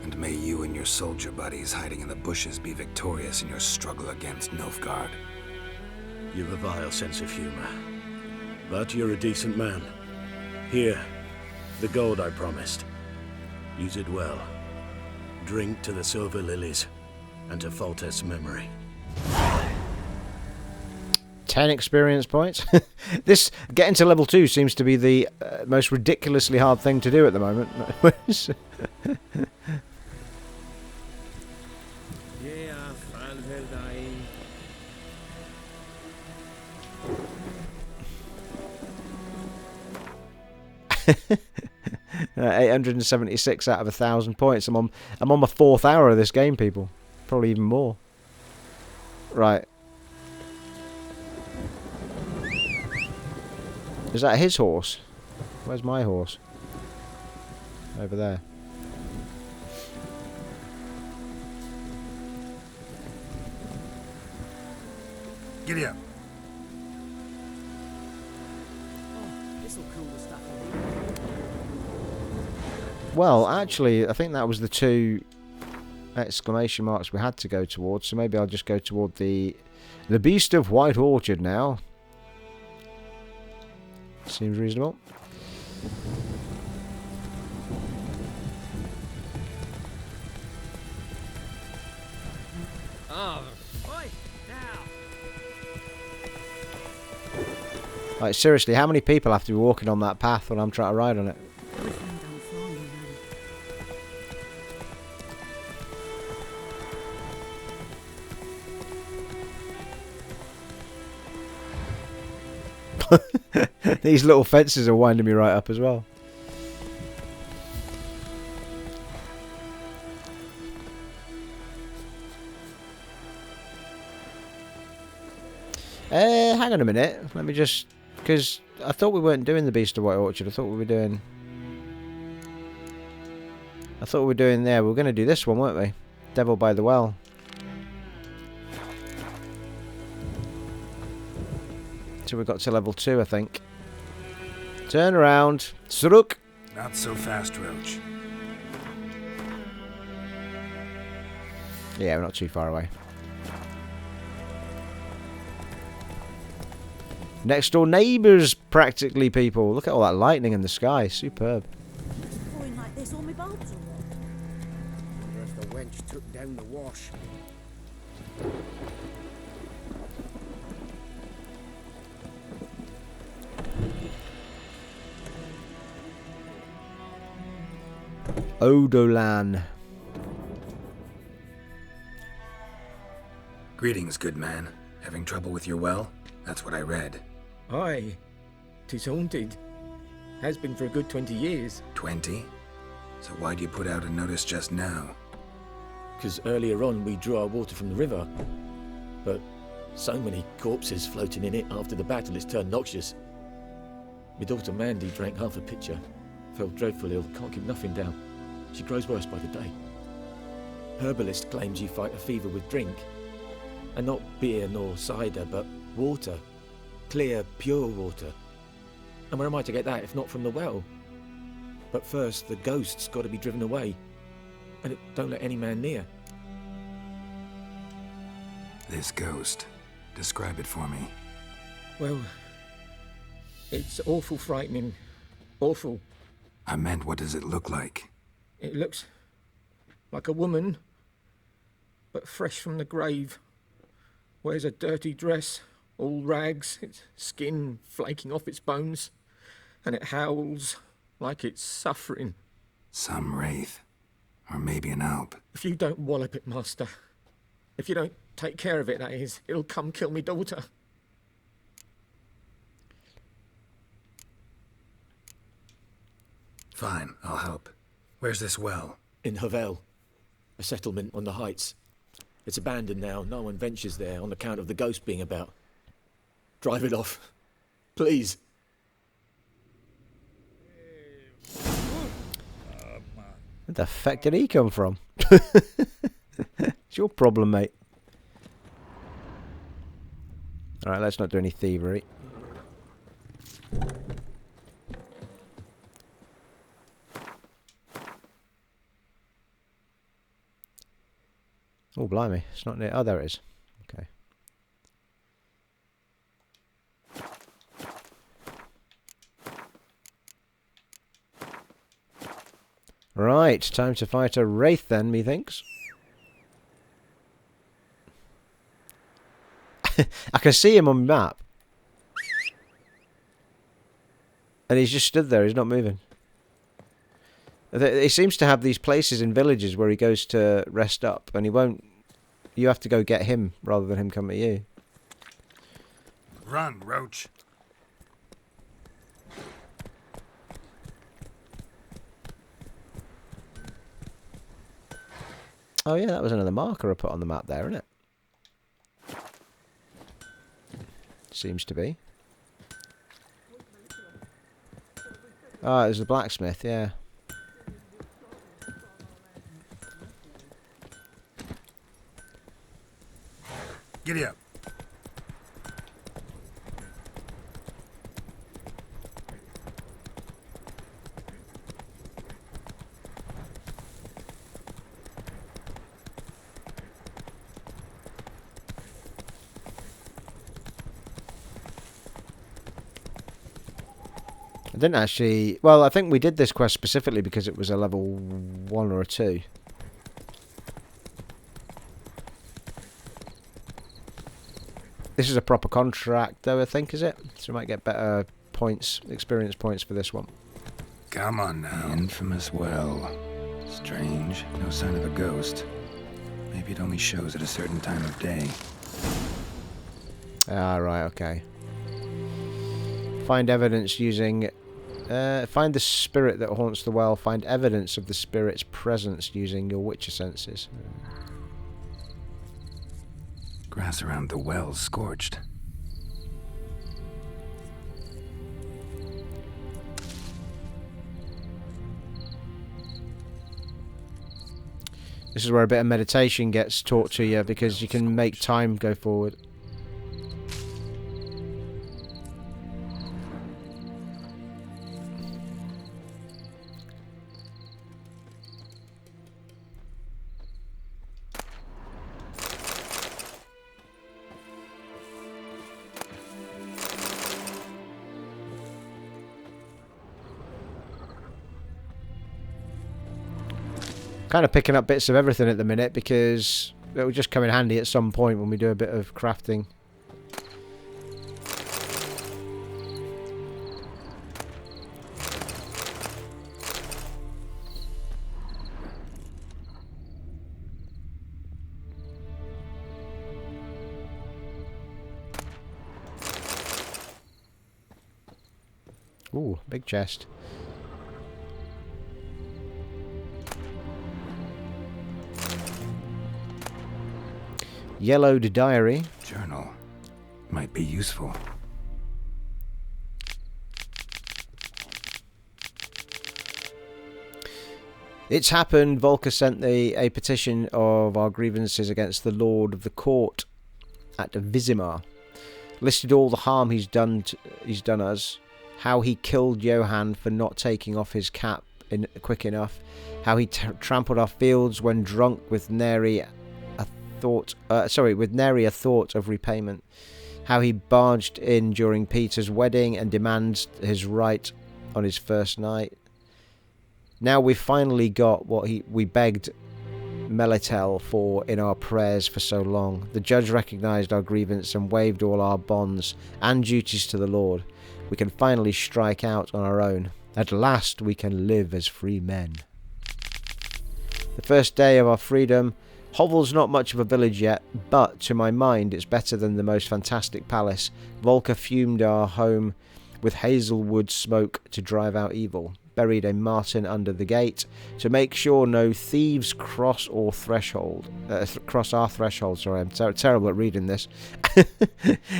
And may you and your soldier buddies hiding in the bushes be victorious in your struggle against Nilfgaard. You've a vile sense of humor. But you're a decent man. Here, the gold I promised. Use it well. Drink to the silver lilies, and to Foltest's memory. 10 experience points. This, getting to level 2 seems to be the most ridiculously hard thing to do at the moment. Yeah, 876 out of 1,000 points. I'm on my 4th hour of this game, people. Probably even more. Right. Is that his horse? Where's my horse? Over there. Giddy up. Well, actually, I think that was the 2 exclamation marks we had to go towards. So maybe I'll just go toward the Beast of White Orchard now. Seems reasonable. Like, seriously, how many people have to be walking on that path when I'm trying to ride on it? These little fences are winding me right up as well. Hang on a minute. Let me just... Because I thought we weren't doing the Beast of White Orchard. I thought we were doing... We were going to do this one, weren't we? Devil by the Well. So we got to level 2, I think. Turn around. Suruk. Not so fast, Roach. Yeah, we're not too far away. Next door neighbours, practically, people. Look at all that lightning in the sky. Superb. wench took down the wash. Odolan. Greetings, good man. Having trouble with your well? That's what I read. Aye, 'tis haunted. Has been for a good 20 years. 20? So why'd you put out a notice just now? 'Cause earlier on we drew our water from the river. But so many corpses floating in it after the battle it's turned noxious. My daughter Mandy drank half a pitcher. Felt dreadful ill, can't keep nothing down. She grows worse by the day. Herbalist claims you fight a fever with drink. And not beer nor cider, but water. Clear, pure water. And where am I to get that if not from the well? But first, the ghost's got to be driven away. And it don't let any man near. This ghost. Describe it for me. Well, it's awful frightening. Awful. I meant, what does it look like? It looks like a woman, but fresh from the grave. Wears a dirty dress, all rags, its skin flaking off its bones, and it howls like it's suffering. Some wraith. Or maybe an alp. If you don't wallop it, master, if you don't take care of it, that is, it'll come kill me daughter. Fine, I'll help. Where's this well? In Havel, a settlement on the heights. It's abandoned now. No one ventures there on account of the ghost being about. Drive it off. Please. Where the feck did he come from? It's your problem, mate. Alright, let's not do any thievery. Oh, blimey. It's not near. Oh, there it is. Okay. Right. Time to fight a wraith then, methinks. I can see him on the map. And he's just stood there. He's not moving. He seems to have these places in villages where he goes to rest up, and he won't. You have to go get him rather than him come at you. Run, roach. Oh yeah, that was another marker I put on the map there, isn't it? Seems to be. Ah, there's the blacksmith, yeah. Giddy up. I didn't actually... Well, I think we did this quest specifically because it was a level 1 or a 2. This is a proper contract, though, I think, is it? So we might get better points, experience points for this one. Come on now. The infamous well. Strange. No sign of a ghost. Maybe it only shows at a certain time of day. Ah, right, okay. Find evidence using... find the spirit that haunts the well. Find evidence of the spirit's presence using your witcher senses. Grass around the well's scorched. This is where a bit of meditation gets taught to you because you can make time go forward. Kind of picking up bits of everything at the minute because it will just come in handy at some point when we do a bit of crafting. Ooh, big chest. Yellowed diary. Journal. Might be useful. It's happened. Volker sent a petition of our grievances against the Lord of the Court at Vizimar. Listed all the harm he's done us. How he killed Johann for not taking off his cap quick enough. How he trampled our fields when drunk with nary a thought of repayment. How he barged in during Peter's wedding and demands his right on his first night. Now we've finally got what we begged Melitel for in our prayers for so long. The judge recognised our grievance and waived all our bonds and duties to the Lord. We can finally strike out on our own. At last we can live as free men. The first day of our freedom. Hovel's not much of a village yet, but to my mind it's better than the most fantastic palace. Volker fumed our home with hazelwood smoke to drive out evil. Buried a marten under the gate to make sure no thieves cross our threshold. Sorry, I'm terrible at reading this.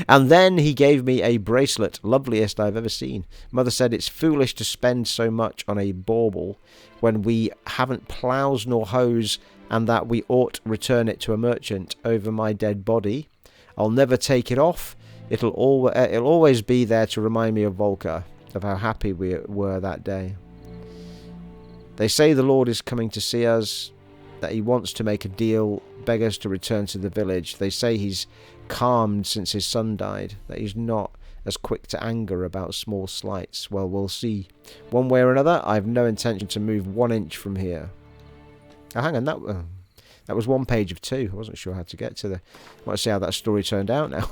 And then he gave me a bracelet, loveliest I've ever seen. Mother said it's foolish to spend so much on a bauble when we haven't ploughs nor hoes, and that we ought return it to a merchant over my dead body. I'll never take it off. It'll always be there to remind me of Volker, of how happy we were that day. They say the Lord is coming to see us, that he wants to make a deal, beg us to return to the village. They say he's calmed since his son died, that he's not as quick to anger about small slights. Well, we'll see. One way or another, I have no intention to move 1 inch from here. Oh, hang on, that was 1 page of 2. I wasn't sure how to get to the... I want to see how that story turned out now.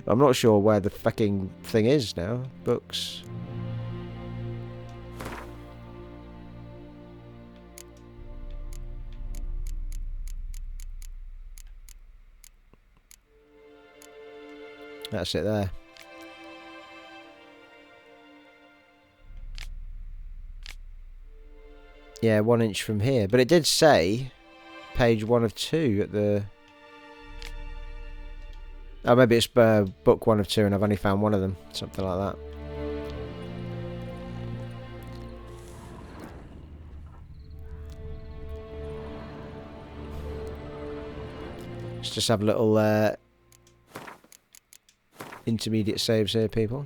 I'm not sure where the fucking thing is now. Books... That's it there. Yeah, 1 inch from here. But it did say page 1 of 2 at the... Oh, maybe it's book 1 of 2 and I've only found one of them. Something like that. Let's just have a little... intermediate saves here, people.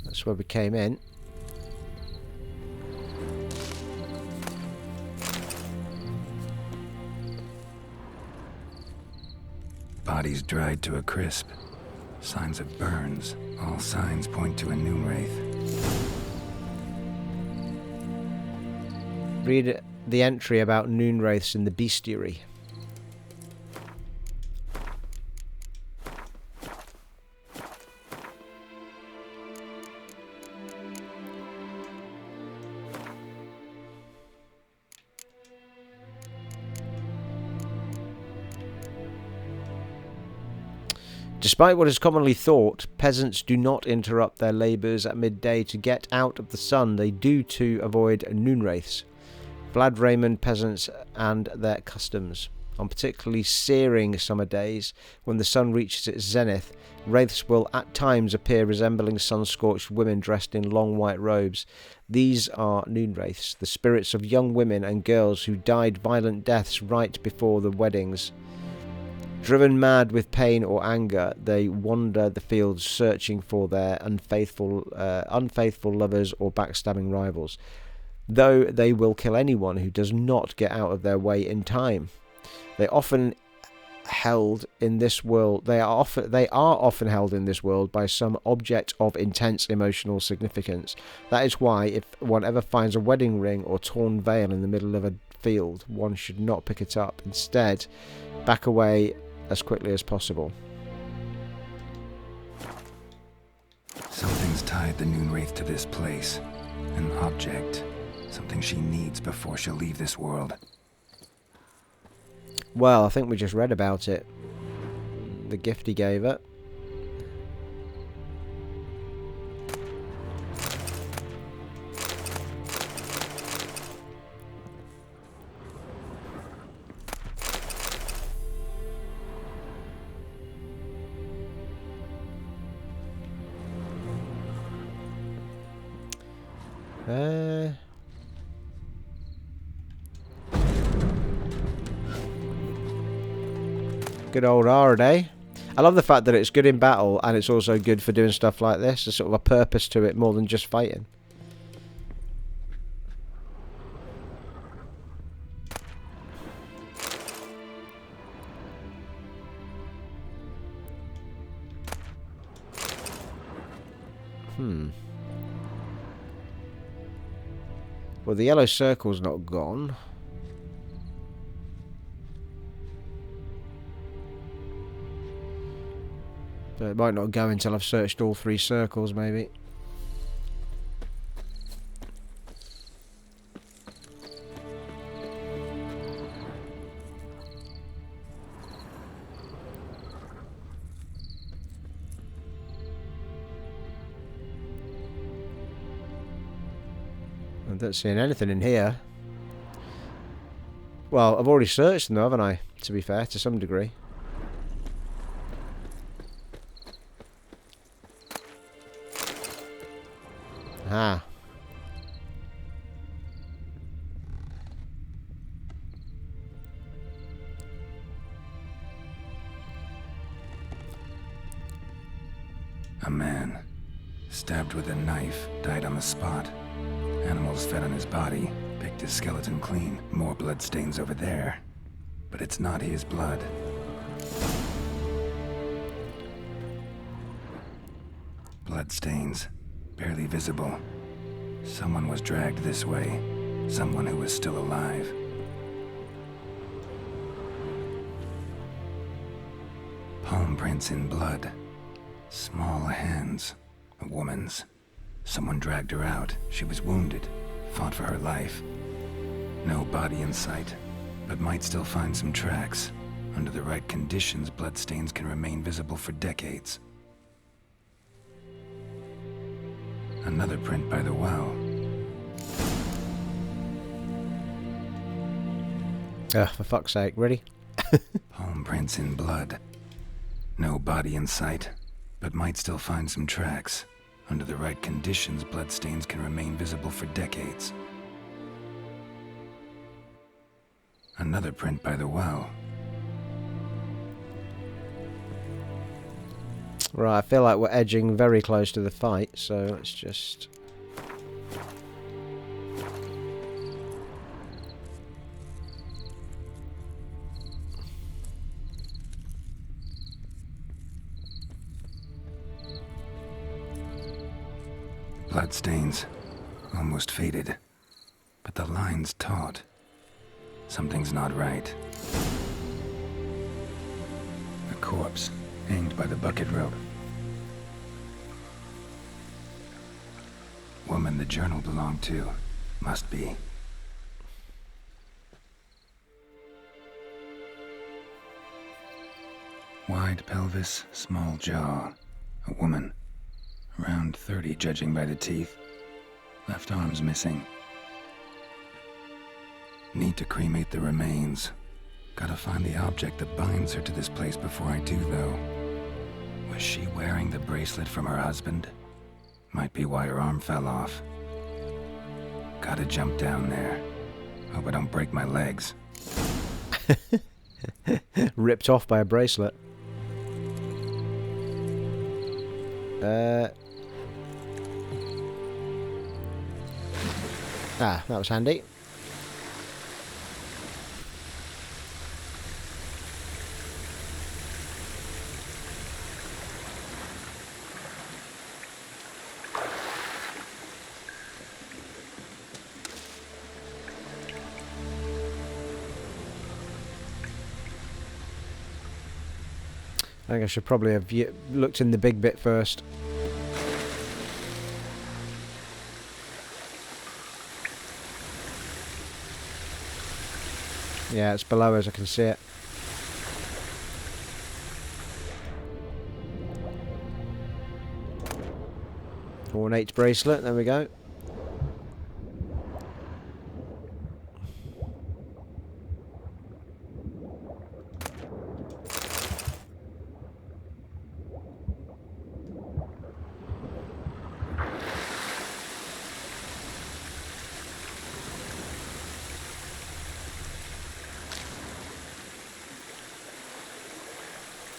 That's where we came in. Bodies dried to a crisp. Signs of burns. All signs point to a Noonwraith. Read the entry about Noonwraiths in the bestiary. Despite what is commonly thought, peasants do not interrupt their labours at midday to get out of the sun. They do to avoid Noonwraiths. Vlad Raymond peasants and their customs. On particularly searing summer days, when the sun reaches its zenith, wraiths will at times appear resembling sun-scorched women dressed in long white robes. These are Noonwraiths, the spirits of young women and girls who died violent deaths right before the weddings. Driven mad with pain or anger, they wander the fields searching for their unfaithful lovers or backstabbing rivals, though they will kill anyone who does not get out of their way in time. They often held in this world. They are often held in this world by some object of intense emotional significance. That is why, if one ever finds a wedding ring or torn veil in the middle of a field, one should not pick it up. Instead, back away as quickly as possible. Something's tied the Noonwraith to this place. An object. Something she needs before she'll leave this world. Well, I think we just read about it. The gift he gave her. Good old Ard, eh? I love the fact that it's good in battle and it's also good for doing stuff like this. There's sort of a purpose to it more than just fighting. Well, the yellow circle's not gone. So it might not go until I've searched all 3 circles, maybe. I don't see anything in here. Well, I've already searched them, haven't I? To be fair, to some degree. Ah. A man, stabbed with a knife, died on the spot. Animals fed on his body, picked his skeleton clean. More bloodstains over there. But it's not his blood. Bloodstains. Barely visible. Someone was dragged this way. Someone who was still alive. Palm prints in blood. Small hands. A woman's. Someone dragged her out. She was wounded. Fought for her life. No body in sight, but might still find some tracks. Under the right conditions, bloodstains can remain visible for decades. Another print by the well. For fuck's sake, ready? Palm prints in blood. No body in sight, but might still find some tracks. Under the right conditions, bloodstains can remain visible for decades. Another print by the well. Right, I feel like we're edging very close to the fight, so let's just... Bloodstains. Almost faded. But the line's taut. Something's not right. A corpse, hanged by the bucket rope. Woman the journal belonged to. Must be. Wide pelvis, small jaw. A woman. Around 30, judging by the teeth. Left arm's missing. Need to cremate the remains. Gotta find the object that binds her to this place before I do, though. Was she wearing the bracelet from her husband? Might be why her arm fell off. Gotta jump down there. Hope I don't break my legs. Ripped off by a bracelet. That was handy. I think I should probably have looked in the big bit first. Yeah, it's below us, I can see it. Ornate bracelet, there we go.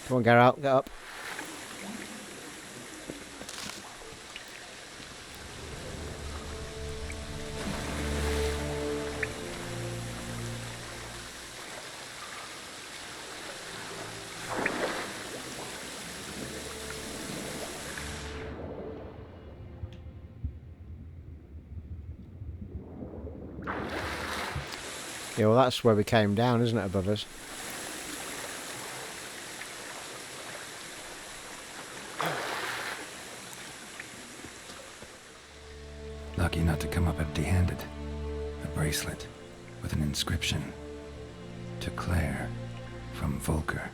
Come on, get out, get up. Yeah, well that's where we came down, isn't it, above us? Lucky not to come up empty-handed. A bracelet with an inscription. To Claire, from Volker.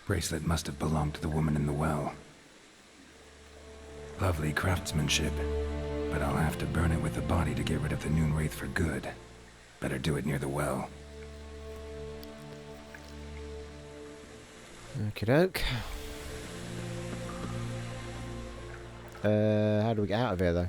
Bracelet must have belonged to the woman in the well. Lovely craftsmanship, but I'll have to burn it with the body to get rid of the Noonwraith for good. Better do it near the well. Okie doke. How do we get out of here though?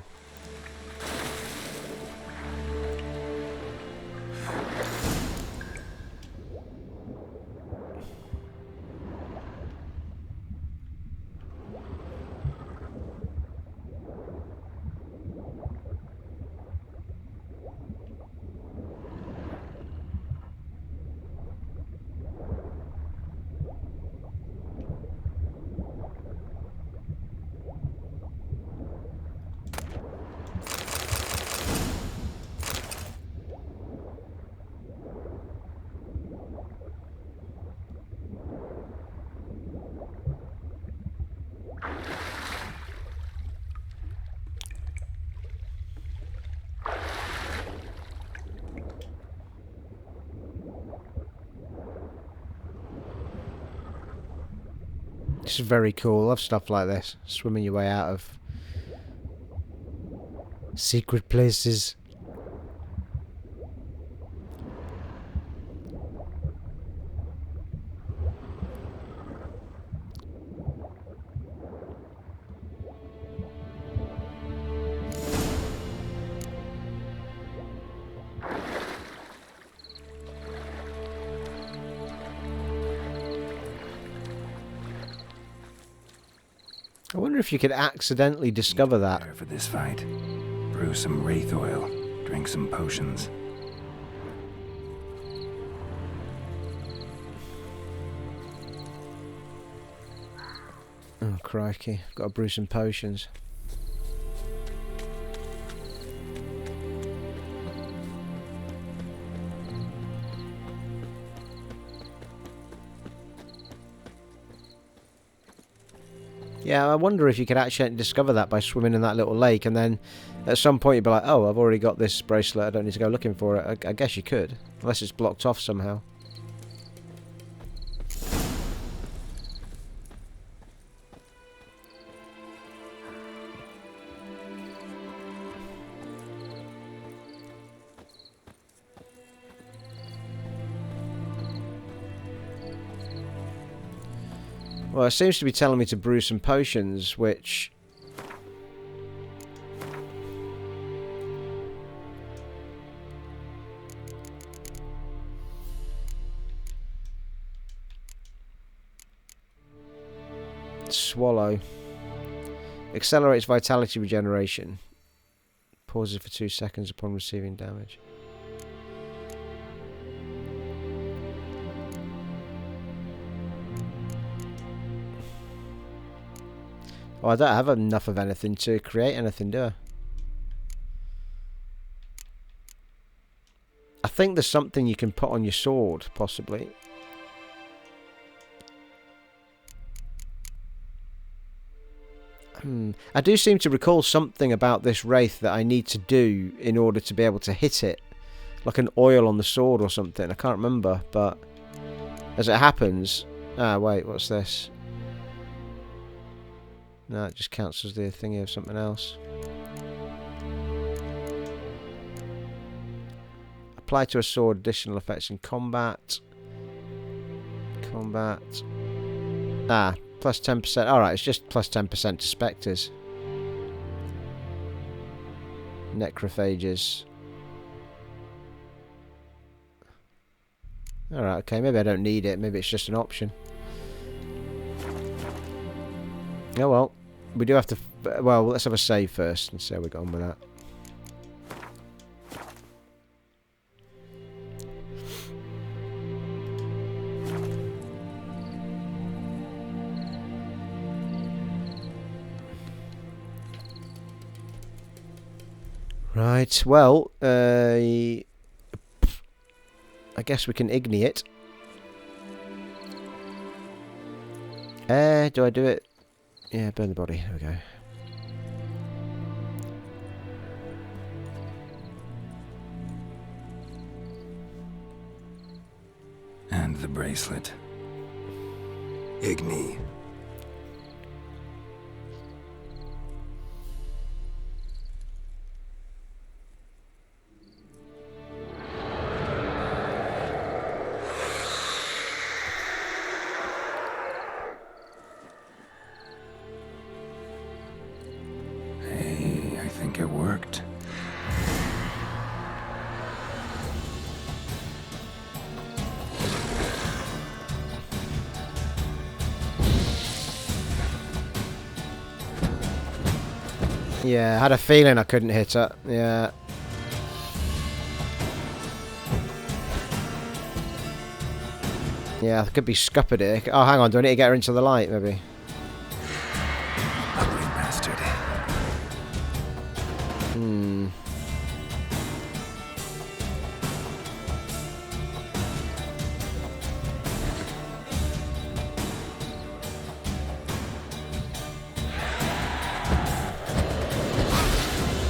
This is very cool. I love stuff like this. Swimming your way out of secret places. I wonder if you could accidentally discover that. Prepare for this fight. Brew some wraith oil. Drink some potions. Oh crikey, got to brew some potions. Yeah, I wonder if you could actually discover that by swimming in that little lake, and then at some point you'd be like, oh, I've already got this bracelet, I don't need to go looking for it. I guess you could, unless it's blocked off somehow. Well, it seems to be telling me to brew some potions, which... Swallow. Accelerates vitality regeneration. Pauses for 2 seconds upon receiving damage. Oh, I don't have enough of anything to create anything, do I? I think there's something you can put on your sword, possibly. I do seem to recall something about this wraith that I need to do in order to be able to hit it. Like an oil on the sword or something. I can't remember, but as it happens... Ah, wait, what's this? No, it just counts as the thingy of something else. Apply to a sword additional effects in combat. Combat. Ah, plus 10%. Alright, it's just plus 10% to spectres. Necrophages. Alright, okay, maybe I don't need it. Maybe it's just an option. Oh well. We do have to... Well, let's have a save first and see how we get on with that. Right, well, I guess we can igni it. Do I do it? Yeah, burn the body. There we go. And the bracelet. Igni. It worked. Yeah, I had a feeling I couldn't hit her. Yeah. Yeah, I could be scuppered it. Oh, hang on. Do I need to get her into the light, maybe? Ugly bastard.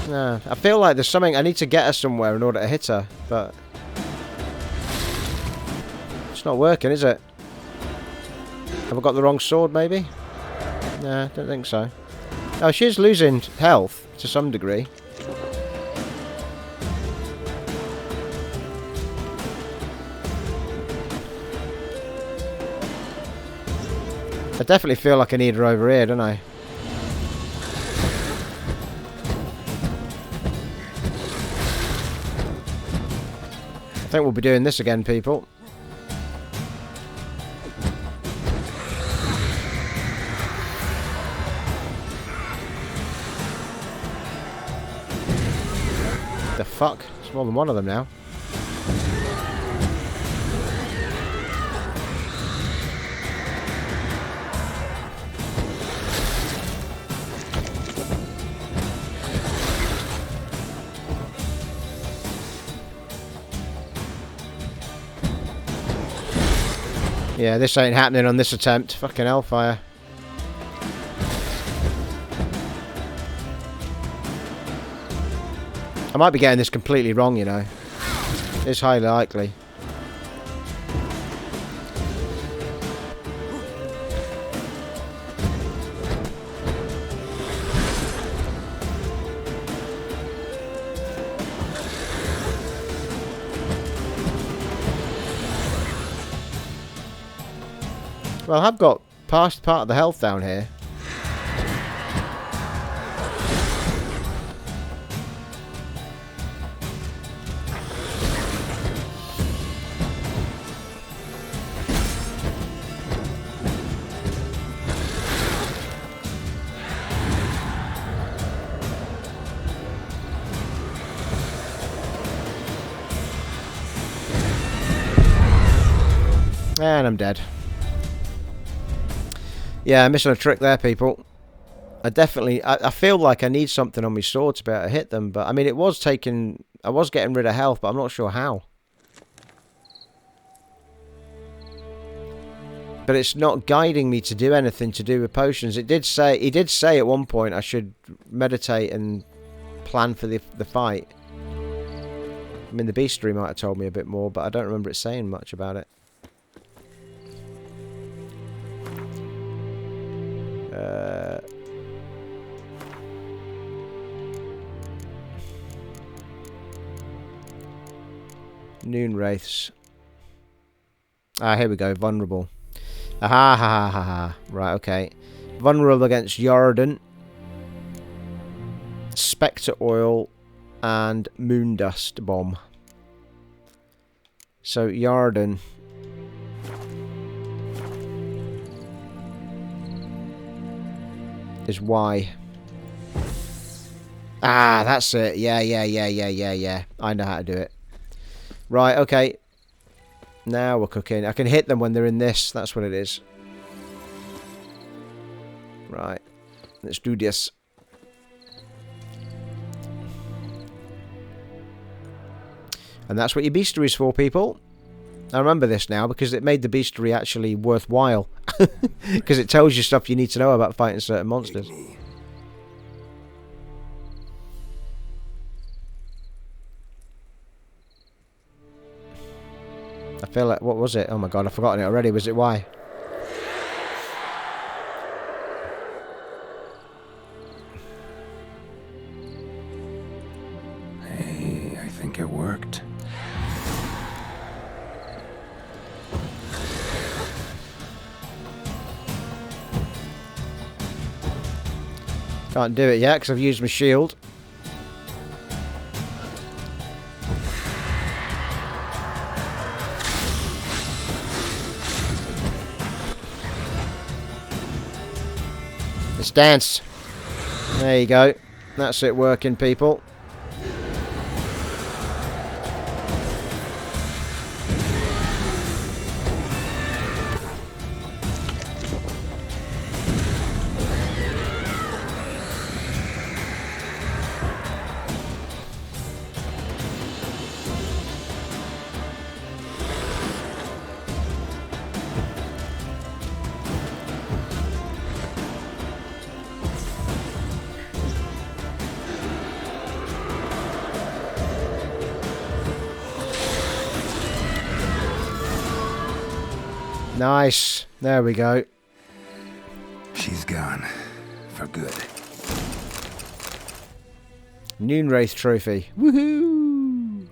No, I feel like there's something... I need to get her somewhere in order to hit her, but... It's not working, is it? Have I got the wrong sword, maybe? No, don't think so. Oh, she's losing health to some degree. I definitely feel like I need her over here, don't I? I think we'll be doing this again, people. The fuck? There's more than one of them now. Yeah, this ain't happening on this attempt. Fucking hellfire. I might be getting this completely wrong, you know. It's highly likely. Well, I've got past part of the health down here. And I'm dead. Yeah, I'm missing a trick there, people. I feel like I need something on my sword to be able to hit them, but I mean, I was getting rid of health, but I'm not sure how. But it's not guiding me to do anything to do with potions. He did say at one point I should meditate and plan for the fight. I mean, the bestiary might have told me a bit more, but I don't remember it saying much about it. Noonwraiths. Ah, here we go. Vulnerable. Aha, ha, ha, ha, ha. Right, okay. Vulnerable against Jordan, Spectre Oil, and Moondust Bomb. So, Jordan. Is Y. Ah, that's it. Yeah. I know how to do it. Right, okay. Now we're cooking. I can hit them when they're in this. That's what it is. Right. Let's do this. And that's what your bestiary is for, people. I remember this now because it made the bestiary actually worthwhile. Because it tells you stuff you need to know about fighting certain monsters. I feel like... What was it? Oh my god, I've forgotten it already. Was it Y? Hey, I think it worked. Can't do it yet because I've used my shield. Let's dance. There you go. That's it working, people. Nice. There we go. She's gone. For good. Noonwraith trophy. Woohoo!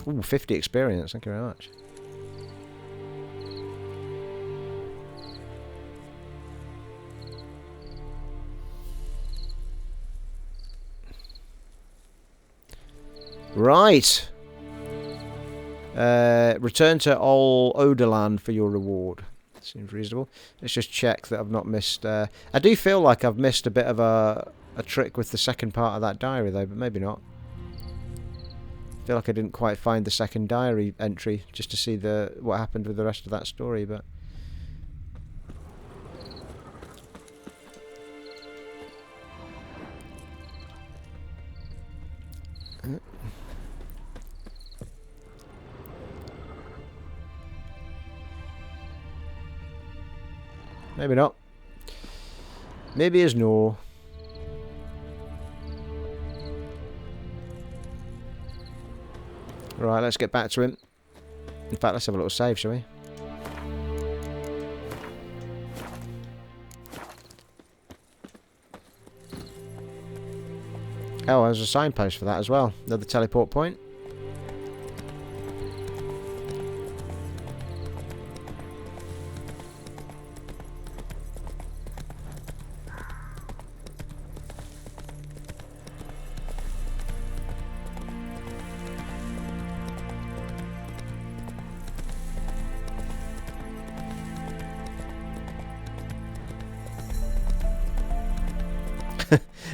Ooh, 50 experience. Thank you very much. Right. Return to Odolan for your reward. Seems reasonable. Let's just check that I've not missed... I do feel like I've missed a bit of a trick with the second part of that diary, though, but maybe not. I feel like I didn't quite find the second diary entry just to see what happened with the rest of that story, but... Maybe not. Maybe it's no. Right, let's get back to him. In fact, let's have a little save, shall we? Oh, there's a signpost for that as well. Another teleport point.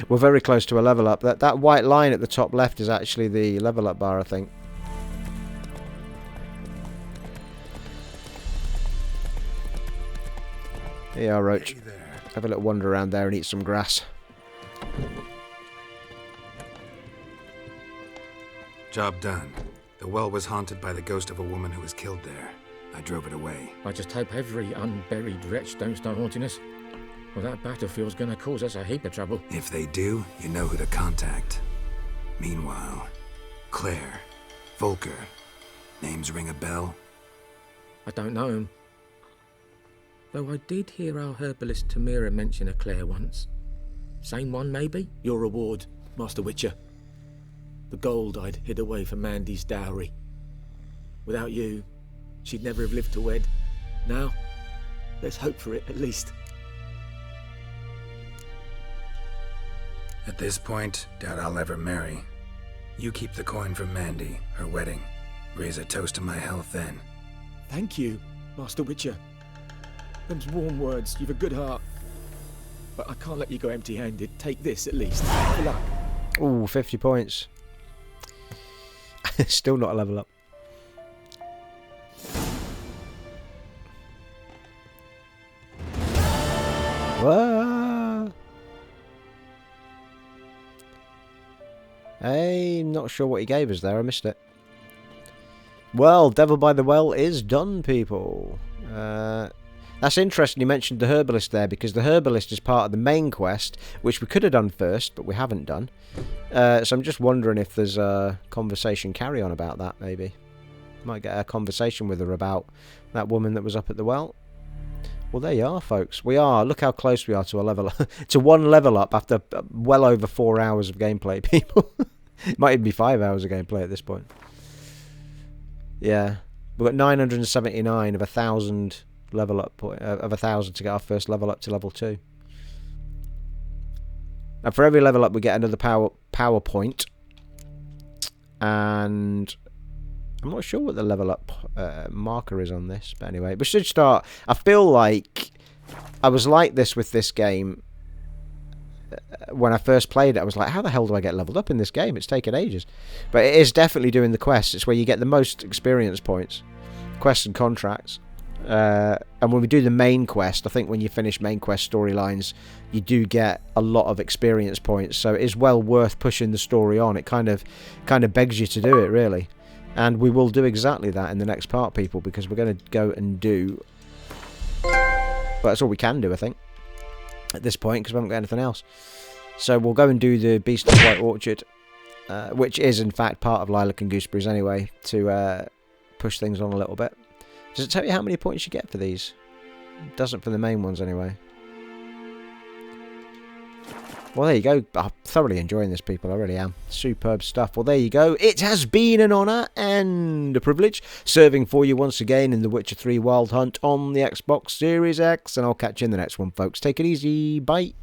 We're very close to a level up. That white line at the top left is actually the level up bar, I think. Yeah, Roach. Hey there. Have a little wander around there and eat some grass. Job done. The well was haunted by the ghost of a woman who was killed there. I drove it away. I just hope every unburied wretch don't start haunting us. Well, that battlefield's gonna cause us a heap of trouble. If they do, you know who to contact. Meanwhile, Claire, Volker, names ring a bell? I don't know 'em. Though I did hear our herbalist Tamira mention a Claire once. Same one, maybe? Your reward, Master Witcher. The gold I'd hid away for Mandy's dowry. Without you, she'd never have lived to wed. Now, let's hope for it, at least. At this point, doubt I'll ever marry. You keep the coin for Mandy, her wedding. Raise a toast to my health then. Thank you, Master Witcher. Them's warm words, you've a good heart. But I can't let you go empty-handed. Take this, at least. Good luck. Ooh, 50 points. Still not a level up. Whoa. I'm not sure what he gave us there. I missed it. Well, Devil by the Well is done, people. That's interesting you mentioned the Herbalist there, because the Herbalist is part of the main quest, which we could have done first, but we haven't done. So I'm just wondering if there's a conversation carry-on about that, maybe. Might get a conversation with her about that woman that was up at the well. Well, there you are, folks. We are. Look how close we are to a level to one level up after well over 4 hours of gameplay, people. It might even be 5 hours of gameplay at this point. Yeah. We've got 979 of 1,000 level up of 1,000 to get our first level up to level 2. And for every level up we get another power point. And I'm not sure what the level up marker is on this, but anyway, we should start. I feel like I was like this with this game when I first played it. I was like, how the hell do I get leveled up in this game? It's taken ages. But it is definitely doing the quests. It's where you get the most experience points. Quests and contracts. And when we do the main quest, I think when you finish main quest storylines, you do get a lot of experience points. So it is well worth pushing the story on. It kind of begs you to do it, really. And we will do exactly that in the next part, people, because we're going to go and do... Well, that's all we can do, I think, at this point, because we haven't got anything else. So we'll go and do the Beast of White Orchard, which is, in fact, part of Lilac and Gooseberries anyway, to push things on a little bit. Does it tell you how many points you get for these? It doesn't for the main ones, anyway. Well, there you go. I'm thoroughly enjoying this, people. I really am. Superb stuff. Well, there you go. It has been an honour and a privilege serving for you once again in The Witcher 3 Wild Hunt on the Xbox Series X. And I'll catch you in the next one, folks. Take it easy. Bye.